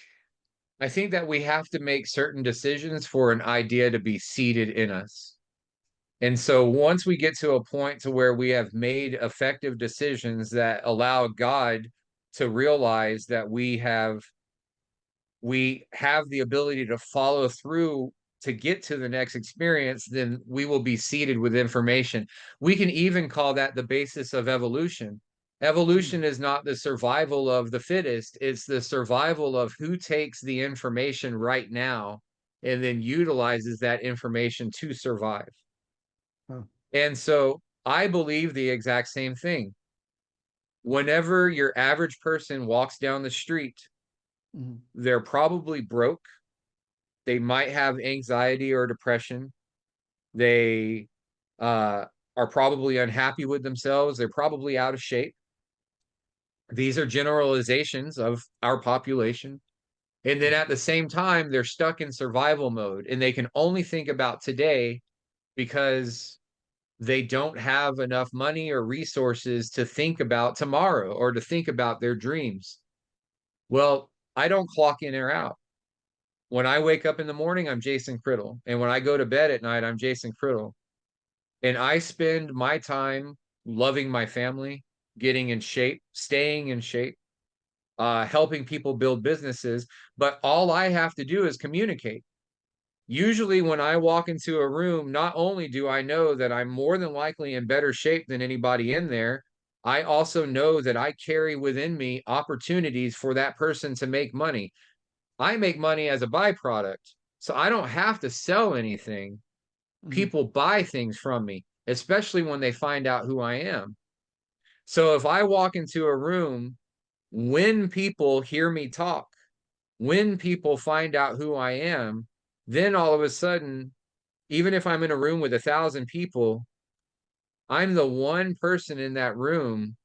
I think that we have to make certain decisions for an idea to be seated in us. And so once we get to a point to where we have made effective decisions that allow God to realize that we have the ability to follow through to get to the next experience, then we will be seeded with information. We can even call that the basis of evolution. Mm. Evolution is not the survival of the fittest, it's the survival of who takes the information right now and then utilizes that information to survive. Huh. And so I believe the exact same thing. Whenever your average person walks down the street, Mhm. they're probably broke. They might have anxiety or depression. They uh, are probably unhappy with themselves. They're probably out of shape. These are generalizations of our population. And then at the same time, they're stuck in survival mode and they can only think about today because they don't have enough money or resources to think about tomorrow or to think about their dreams. Well, I don't clock in or out. When I wake up in the morning, I'm Jason Criddle. And when I go to bed at night, I'm Jason Criddle. And I spend my time loving my family, getting in shape, staying in shape, helping people build businesses. But all I have to do is communicate. Usually, when I walk into a room, not only do I know that I'm more than likely in better shape than anybody in there, I also know that I carry within me opportunities for that person to make money. I make money as a byproduct, so I don't have to sell anything. Mhm. People buy things from me, especially when they find out who I am. So if I walk into a room, when people hear me talk, when people find out who I am, then all of a sudden, even if I'm in a room with 1,000 people, I'm the one person in that room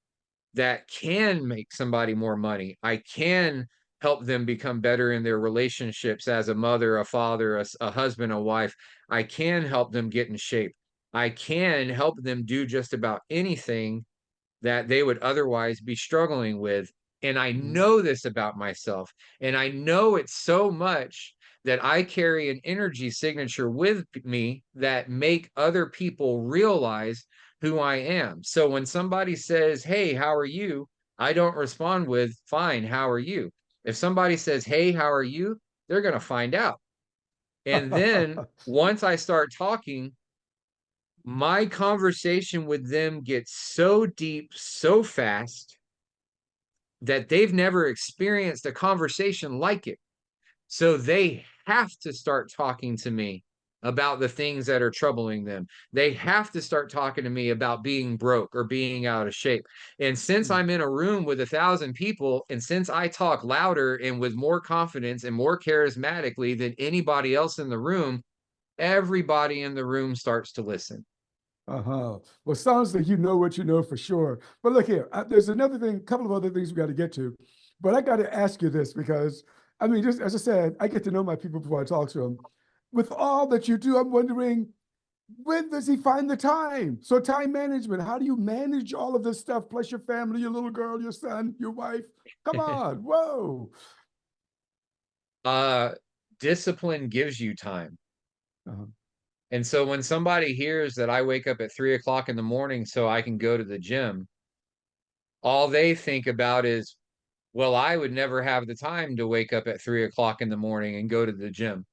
that can make somebody more money. I can help them become better in their relationships as a mother, a father, a husband, a wife. I can help them get in shape. I can help them do just about anything that they would otherwise be struggling with. And I Mhm. know this about myself. And I know it so much that I carry an energy signature with me that make other people realize who I am. So when somebody says, "Hey, how are you?" I don't respond with, "Fine, how are you?" If somebody says, "Hey, how are you?" they're going to find out. And then once I start talking, my conversation with them gets so deep so fast that they've never experienced a conversation like it. So they have to start talking to me about the things that are troubling them. They have to start talking to me about being broke or being out of shape. And since Mhm. I'm in a room with 1,000 people, and since I talk louder and with more confidence and more charismatically than anybody else in the room, everybody in the room starts to listen. Uh-huh. Well, sounds like you know what you know for sure. But look here, there's another thing, a couple of other things we got to get to. But I got to ask you this because, I mean, just as I said, I get to know my people before I talk to them. With all that you do, I'm wondering, when does he find the time? So time management, how do you manage all of this stuff, plus your family, your little girl, your son, your wife? Come on, whoa. uh Discipline gives you time. Uh-huh. And so when somebody hears that I wake up at 3 o'clock in the morning so I can go to the gym, all they think about is, well, I would never have the time to wake up at 3 o'clock in the morning and go to the gym.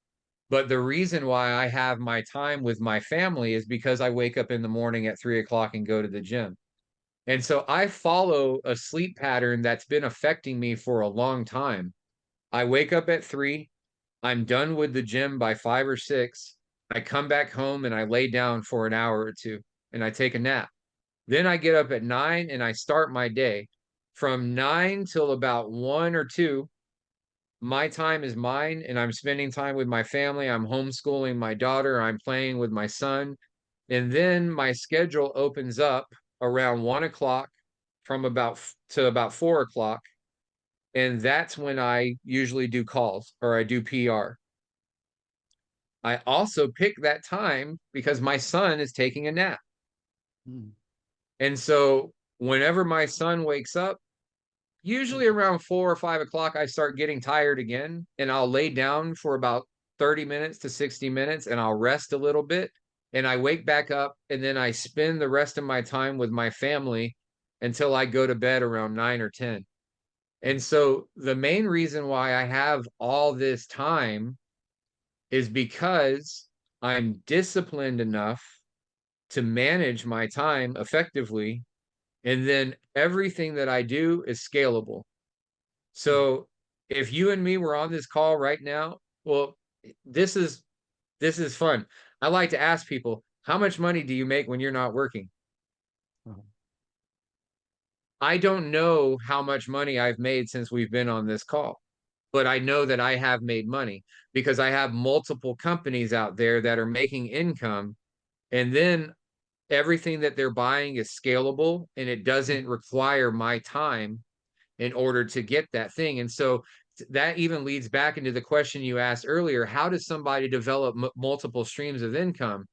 But the reason why I have my time with my family is because I wake up in the morning at 3 o'clock and go to the gym. And so I follow a sleep pattern that's been affecting me for a long time. I wake up at 3, I'm done with the gym by 5 or 6. I come back home and I lay down for an hour or two and I take a nap. Then I get up at 9 and I start my day. From 9 till about 1 or 2, my time is mine and I'm spending time with my family. I'm homeschooling my daughter. I'm playing with my son. And then my schedule opens up around 1 o'clock from about 4 o'clock. And that's when I usually do calls or I do PR. I also pick that time because my son is taking a nap. Mhm. And so whenever my son wakes up, usually around 4 or 5 o'clock, I start getting tired again and I'll lay down for about 30 minutes to 60 minutes and I'll rest a little bit. And I wake back up and then I spend the rest of my time with my family until I go to bed around 9 or 10. And so the main reason why I have all this time is because I'm disciplined enough to manage my time effectively. And then everything that I do is scalable. So if you and me were on this call right now, well, this is this is fun. I like to ask people, how much money do you make when you're not working? Uh-huh. I don't know how much money I've made since we've been on this call, but I know that I have made money because I have multiple companies out there that are making income. And then everything that they're buying is scalable and it doesn't Mhm. require my time. in order to get that thing. And so that even leads back into the question you asked earlier. How does somebody develop multiple streams of income?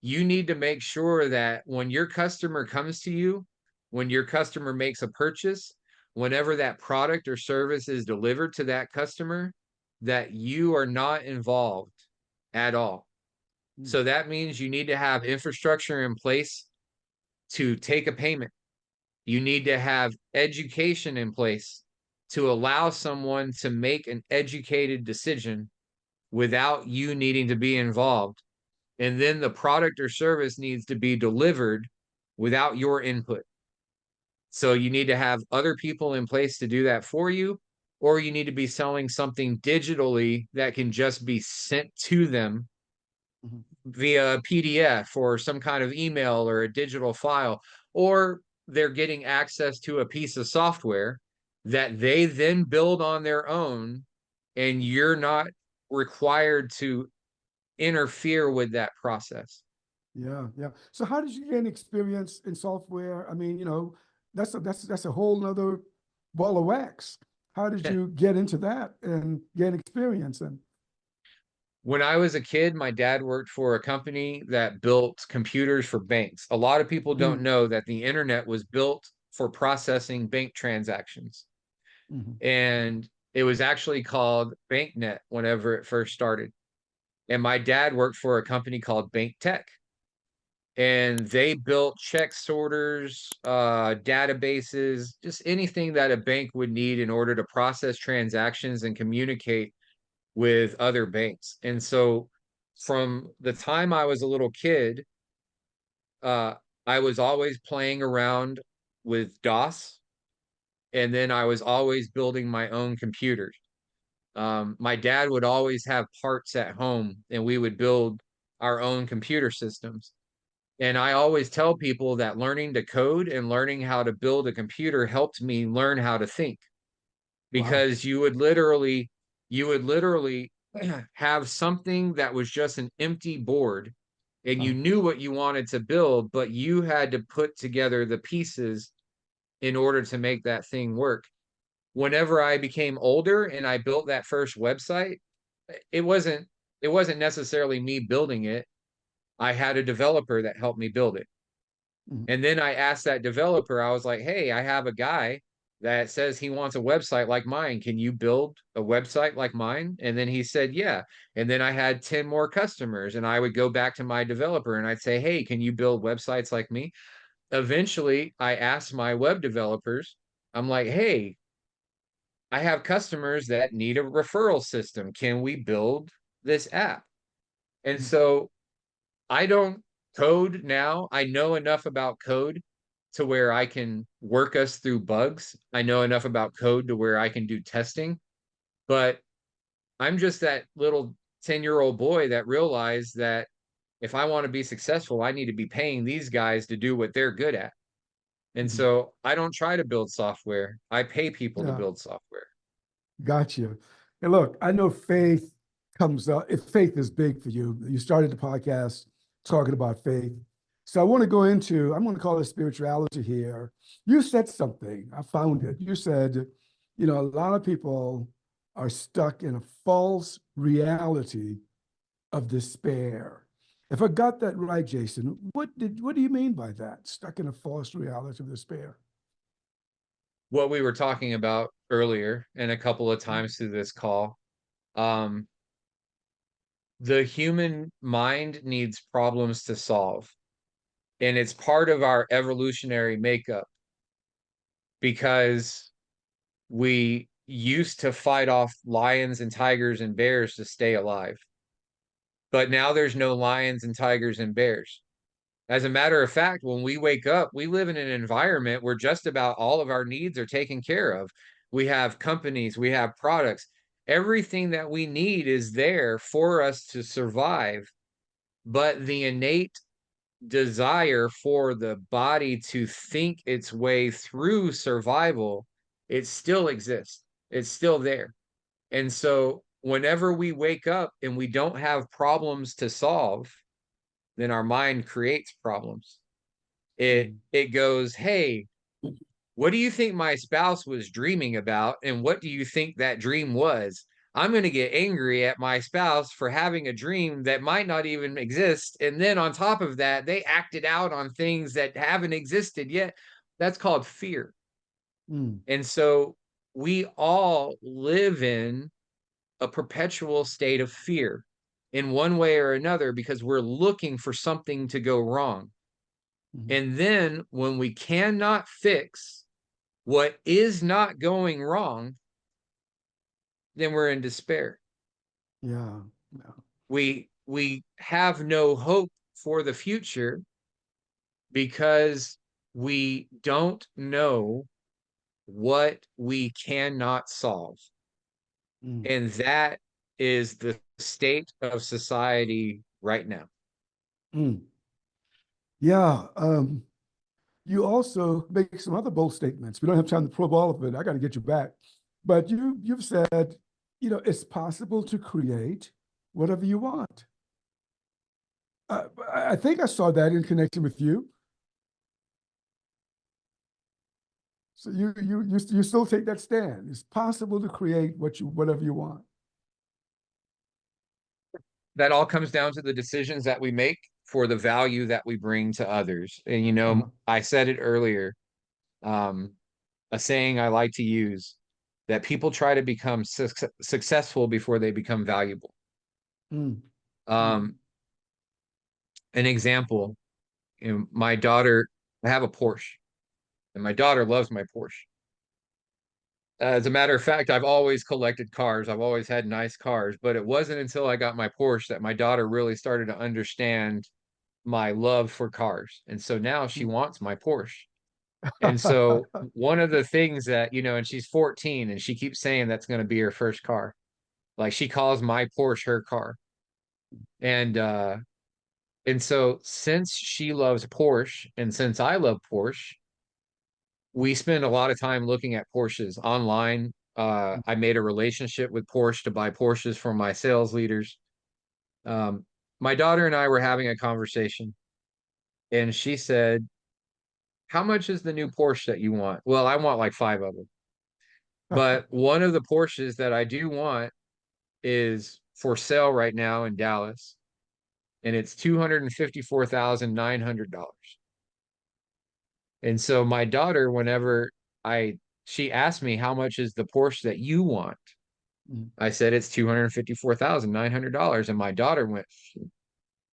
You need to make sure that when your customer comes to you, when your customer makes a purchase, whenever that product or service is delivered to that customer, that you are not involved at all. Mm. So that means you need to have infrastructure in place to take a payment. You need to have education in place to allow someone to make an educated decision without you needing to be involved. And then the product or service needs to be delivered without your input. So you need to have other people in place to do that for you, or you need to be selling something digitally that can just be sent to them via PDF or some kind of email or a digital file, or they're getting access to a piece of software that they then build on their own, and you're not required to interfere with that process. Yeah, yeah. So how did you gain experience in software? I mean, that's a whole nother ball of wax. How did you get into that and gain experience? And When I was a kid, my dad worked for a company that built computers for banks. A lot of people don't mm, know that the internet was built for processing bank transactions. mhm. And it was actually called BankNet whenever it first started. And my dad worked for a company called Bank Tech. And they built check sorters, databases, just anything that a bank would need in order to process transactions and communicate with other banks. And so from the time I was a little kid, uh, I was always playing around with DOS, and then I was always building my own computers. My dad would always have parts at home, and we would build our own computer systems. And I always tell people that learning to code and learning how to build a computer helped me learn how to think, Wow. because you would literally have something that was just an empty board, and you Uh, knew what you wanted to build, but you had to put together the pieces in order to make that thing work. Whenever I became older and I built that first website, it wasn't it wasn't necessarily me building it. I had a developer that helped me build it. mhm. And then I asked that developer, I was like, hey, I have a guy that says he wants a website like mine. Can you build a website like mine? And then he said, yeah. And then I had 10 more customers, and I would go back to my developer and I'd say, hey, can you build websites like me? Eventually, I asked my web developers, I'm like, hey, I have customers that need a referral system. Can we build this app? And Mm. so I don't code now. I know enough about code to where I can work us through bugs. I know enough about code to where I can do testing, but I'm just that little 10-year-old boy that realized that if I want to be successful, I need to be paying these guys to do what they're good at. And Mhm. so I don't try to build software. I pay people to Yeah, build software. gotcha. And look, I know faith comes up. If faith is big for you, you started the podcast talking about faith. So I want to go into, I'm going to call it spirituality here. You said something, I found it. You said, a lot of people are stuck in a false reality of despair. If I got that right, Jason, what do you mean by that? Stuck in a false reality of despair. What we were talking about earlier and a couple of times through this call, um, the human mind needs problems to solve. And it's part of our evolutionary makeup, because we used to fight off lions and tigers and bears to stay alive. But now there's no lions and tigers and bears. As a matter of fact, when we wake up, we live in an environment where just about all of our needs are taken care of. We have companies, we have products. Everything that we need is there for us to survive. But the innate desire for the body to think its way through survival, it still exists. It's still there. And so whenever we wake up and we don't have problems to solve, then our mind creates problems. It Mm. it goes, hey, what do you think my spouse was dreaming about? And what do you think that dream was? I'm going to get angry at my spouse for having a dream that might not even exist. And then on top of that, they acted out on things that haven't existed yet. That's called fear. Mm, And so we all live in a perpetual state of fear in one way or another because we're looking for something to go wrong. mhm. And then when we cannot fix what is not going wrong, then we're in despair. Yeah. Yeah. We have no hope for the future because we don't know what we cannot solve. Mm, And that is the state of society right now. mm. Yeah. You also make some other bold statements. We don't have time to probe all of it. I got to get you back. But you've said, it's possible to create whatever you want. I think I saw that in connection with you. So you still take that stand. It's possible to create whatever you want. That all comes down to the decisions that we make for the value that we bring to others. And Uh-huh. I said it earlier, um, a saying I like to use that people try to become successful before they become valuable. Mm, mm, Um, an example, my daughter, I have a Porsche, and my daughter loves my Porsche. As a matter of fact, I've always collected cars. I've always had nice cars, but it wasn't until I got my Porsche that my daughter really started to understand my love for cars. And so now she mm. wants my Porsche. And so one of the things that, and she's 14 and she keeps saying that's going to be her first car. Like she calls my Porsche her car. And so since she loves Porsche and since I love Porsche, we spend a lot of time looking at Porsches online. I made a relationship with Porsche to buy Porsches from my sales leaders. Um, my daughter and I were having a conversation, and she said, "How much is the new Porsche that you want?" Well, I want like five of them, but one of the Porsches that I do want is for sale right now in Dallas, and it's $254,900. And so my daughter, whenever I she asked me how much is the Porsche that you want, Mm. I said it's $254,900. And my daughter went,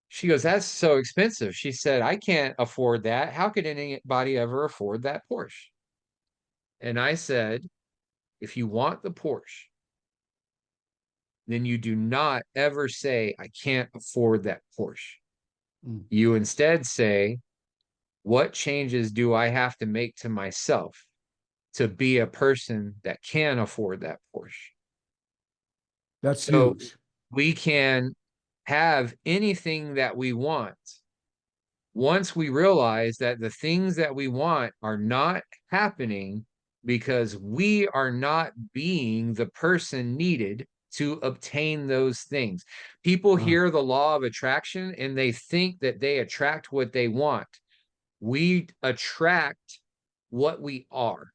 she goes, "That's so expensive." She said, "I can't afford that. How could anybody ever afford that Porsche?" And I said, if you want the Porsche, then you do not ever say, "I can't afford that Porsche." Mm. You instead say, what changes do I have to make to myself to be a person that can afford that Porsche? That's So huge. we can have anything that we want once we realize that the things that we want are not happening because we are not being the person needed to obtain those things. People Uh, hear the law of attraction and they think that they attract what they want. We attract what we are.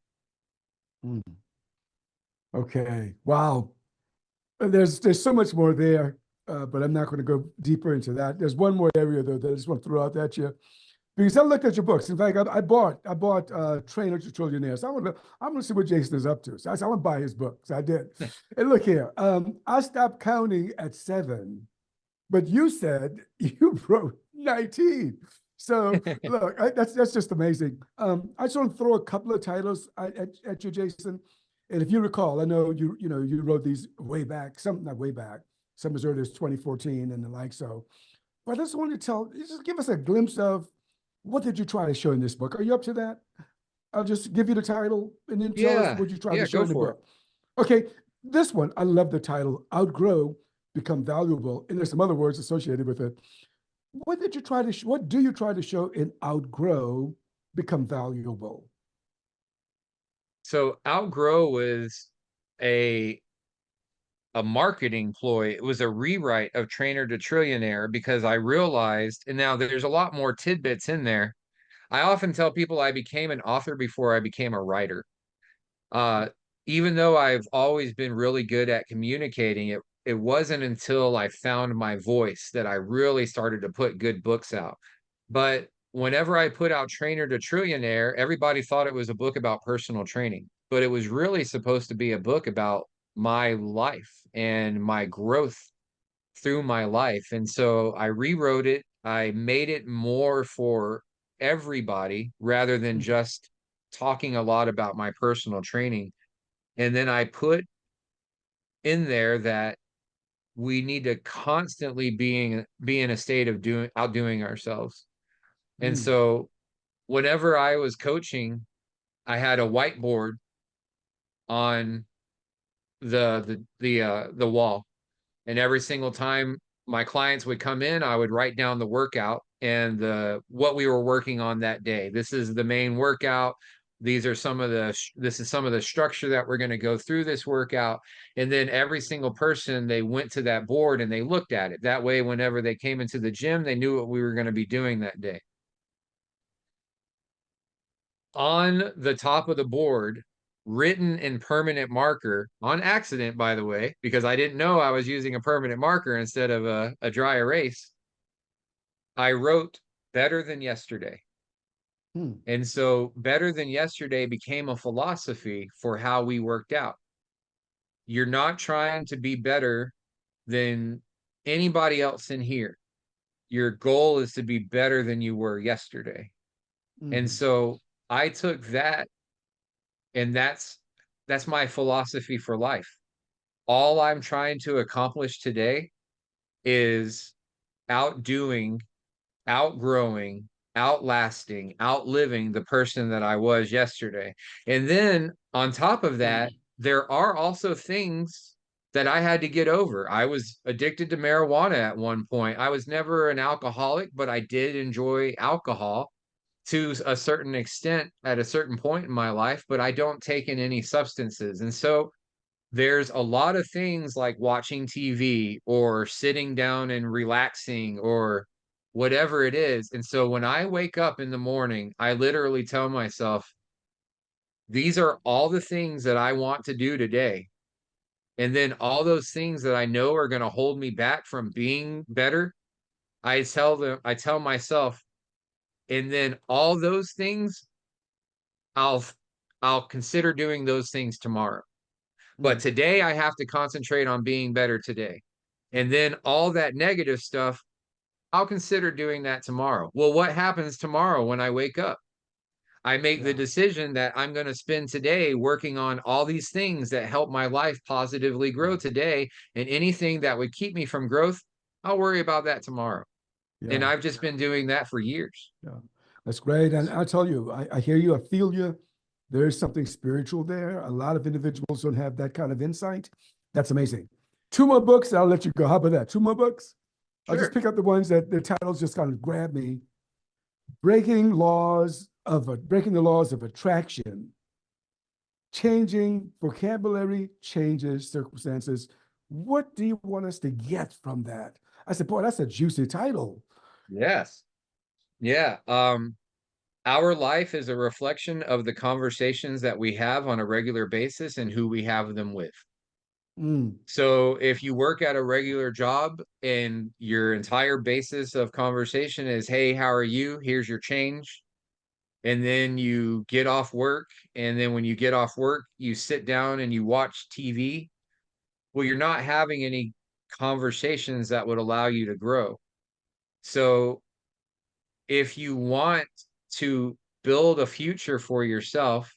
mm. Okay. Wow. There's so much more there, but I'm not going to go deeper into that. There's one more area though that I just want to throw out at you because I looked at your books. In fact, I bought Trainer to Trillionaire. So I want to see what Jason is up to. So I said I want to buy his books. I did. And look here, I stopped counting at 7, but you said you wrote 19. So look, that's just amazing. I just want to throw a couple of titles at you, Jason. And if you recall, I know you wrote these way back, some not way back, some as early as 2014 and the like. So, but I just wanted to just give us a glimpse of what did you try to show in this book? Are you up to that? I'll just give you the title and then tell us Yeah. what you tried to Yeah, show go in the for it. book. Okay, this one, I love the title, Outgrow, Become Valuable. And there's some other words associated with it. What do you try to show in Outgrow, Become Valuable? So Outgrow was a marketing ploy. It was a rewrite of Trainer to Trillionaire because I realized, and now there's a lot more tidbits in there, I often tell people I became an author before I became a writer. Uh, Even though I've always been really good at communicating, it wasn't until I found my voice that I really started to put good books out. But whenever I put out Trainer to Trillionaire, everybody thought it was a book about personal training, but it was really supposed to be a book about my life and my growth through my life. And so I rewrote it. I made it more for everybody rather than Mm, just talking a lot about my personal training. And then I put in there that we need to constantly be in a state of outdoing ourselves. And mm, so whenever I was coaching, I had a whiteboard on the wall. And every single time my clients would come in, I would write down the workout and the what we were working on that day. This is the main workout. These are some of the this is some of the structure that we're going to go through this workout. And then every single person, they went to that board and they looked at it. That way, whenever they came into the gym, they knew what we were going to be doing that day. On the top of the board, written in permanent marker on accident, by the way, because I didn't know I was using a permanent marker instead of a dry erase. I wrote better than yesterday. mm, And so better than yesterday became a philosophy for how we worked out. You're not trying to be better than anybody else in here. Your goal is to be better than you were yesterday. And mhm, so I took that, and that's my philosophy for life. All I'm trying to accomplish today is outdoing, outgrowing, outlasting, outliving the person that I was yesterday. And then on top of that, there are also things that I had to get over. I was addicted to marijuana at one point. I was never an alcoholic, but I did enjoy alcohol to a certain extent at a certain point in my life, but I don't take in any substances. And so there's a lot of things like watching TV or sitting down and relaxing or whatever it is. And so when I wake up in the morning, I literally tell myself, these are all the things that I want to do today. And then all those things that I know are going to hold me back from being better, I tell myself, and then all those things, I'll I'll consider doing those things tomorrow. But mm. today I have to concentrate on being better today. And then all that negative stuff, I'll consider doing that tomorrow. Well, what happens tomorrow when I wake up? I make the Yeah, decision that I'm going to spend today working on all these things that help my life positively grow yeah, today. And anything that would keep me from growth, I'll worry about that tomorrow. And yeah, I've just been doing that for years. yeah. That's great. And I tell you, I hear you, I feel you. There's something spiritual there. A lot of individuals don't have that kind of insight. That's amazing. Two more books, I'll let you go. How about that? Two more books? I'll just Sure. pick up the ones that the titles just kind of grab me. Breaking the laws of attraction, changing vocabulary, changes circumstances. What do you want us to get from that? I said, boy, that's a juicy title. Yes. Yeah. Our life is a reflection of the conversations that we have on a regular basis and who we have them with. Mm, So if you work at a regular job and your entire basis of conversation is, hey, how are you? Here's your change. And then you get off work. And then when you get off work, you sit down and you watch TV. Well, you're not having any conversations that would allow you to grow. So if you want to build a future for yourself,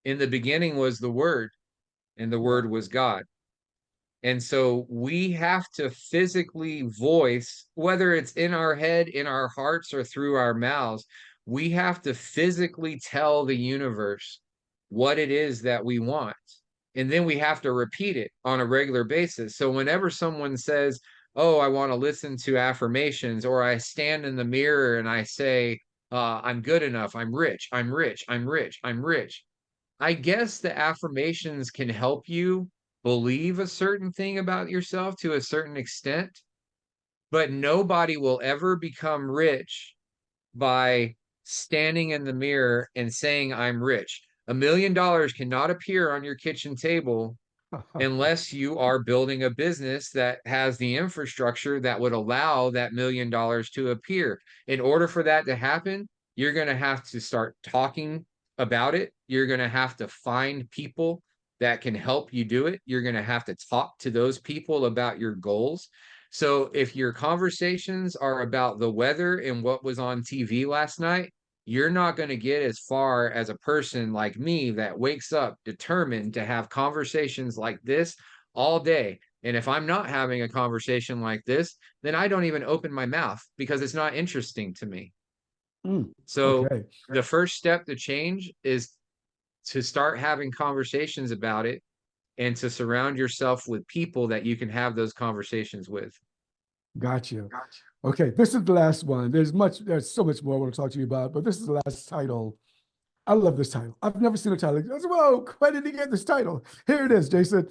in the beginning was the Word, and the yeah. Word was God. And so we have to physically voice, whether it's in our head, in our hearts, or through our mouths, we have to physically tell the universe what it is that we want. And then we have to repeat it on a regular basis. So whenever someone says, oh, I want to listen to affirmations, or I stand in the mirror and I say, I'm good enough, I'm rich, I'm rich, I'm rich, I'm rich. I guess the affirmations can help you believe a certain thing about yourself to a certain extent, but nobody will ever become rich by standing in the mirror and saying, I'm rich. $1 million cannot appear on your kitchen table unless you are building a business that has the infrastructure that would allow that $1 million to appear. In order for that to happen, you're going to have to start talking about it. You're going to have to find people that can help you do it. You're going to have to talk to those people about your goals. So if your conversations are about the weather and what was on TV last night, you're not going to get as far as a person like me that wakes up determined to have conversations like this all day. And if I'm not having a conversation like this, then I don't even open my mouth because it's not interesting to me. So Okay. the first step to change is to start having conversations about it and to surround yourself with people that you can have those conversations with. Gotcha. Okay, this is the last one. There's so much more I want to talk to you about, but this is the last title. I love this title. I've never seen a title. I said, whoa, where did he get this title? Here it is, Jason.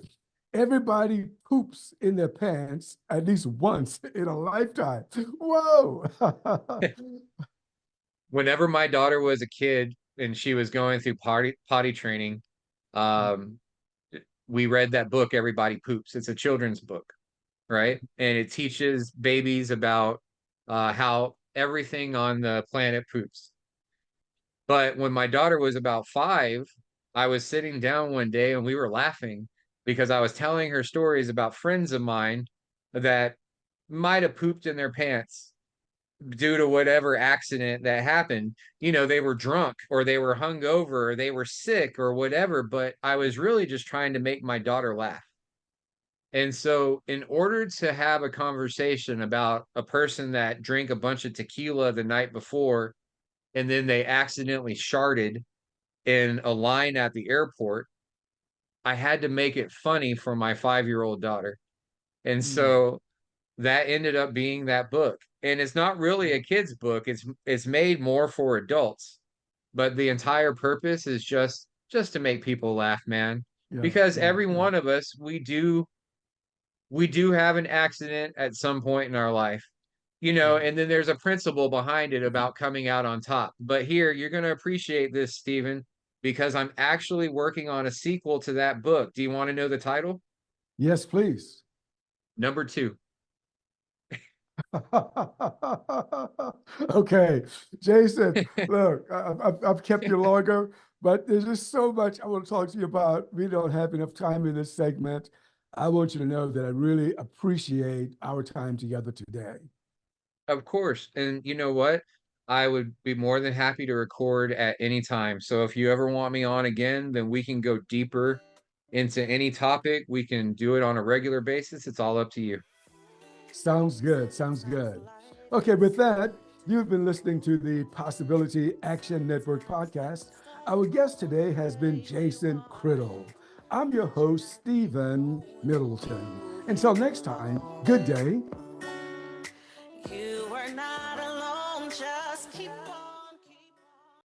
Everybody poops in their pants at least once in a lifetime. Whoa. Whenever my daughter was a kid and she was going through potty training, um, we read that book, Everybody Poops. It's a children's book, right? And it teaches babies about how everything on the planet poops. But when my daughter was about 5, I was sitting down one day and we were laughing because I was telling her stories about friends of mine that might have pooped in their pants due to whatever accident that happened. You know, they were drunk or they were hungover or they were sick or whatever, but I was really just trying to make my daughter laugh. And so, in order to have a conversation about a person that drank a bunch of tequila the night before and then they accidentally sharded in a line at the airport, I had to make it funny for my 5-year-old daughter. And Mm, so that ended up being that book. And it's not really a kid's book. It's made more for adults. But the entire purpose is just to make people laugh, man. yeah, Because yeah, every yeah, one of us, we do have an accident at some point in our life. You know, yeah. and then there's a principle behind it about coming out on top. But here, you're going to appreciate this, Stephen, because I'm actually working on a sequel to that book. Do you want to know the title? Yes, please. Number 2. Okay, Jason, look, I've kept you longer, but there's just so much I want to talk to you about. We don't have enough time in this segment. I want you to know that I really appreciate our time together today. Of course. And you know what? I would be more than happy to record at any time. So if you ever want me on again, then we can go deeper into any topic. We can do it on a regular basis. It's all up to you. Sounds good. Sounds good. Okay, with that, you've been listening to the Possibility Action Network podcast. Our guest today has been Jason Criddle. I'm your host, Stephen Middleton. Until next time, good day. You are not alone, just keep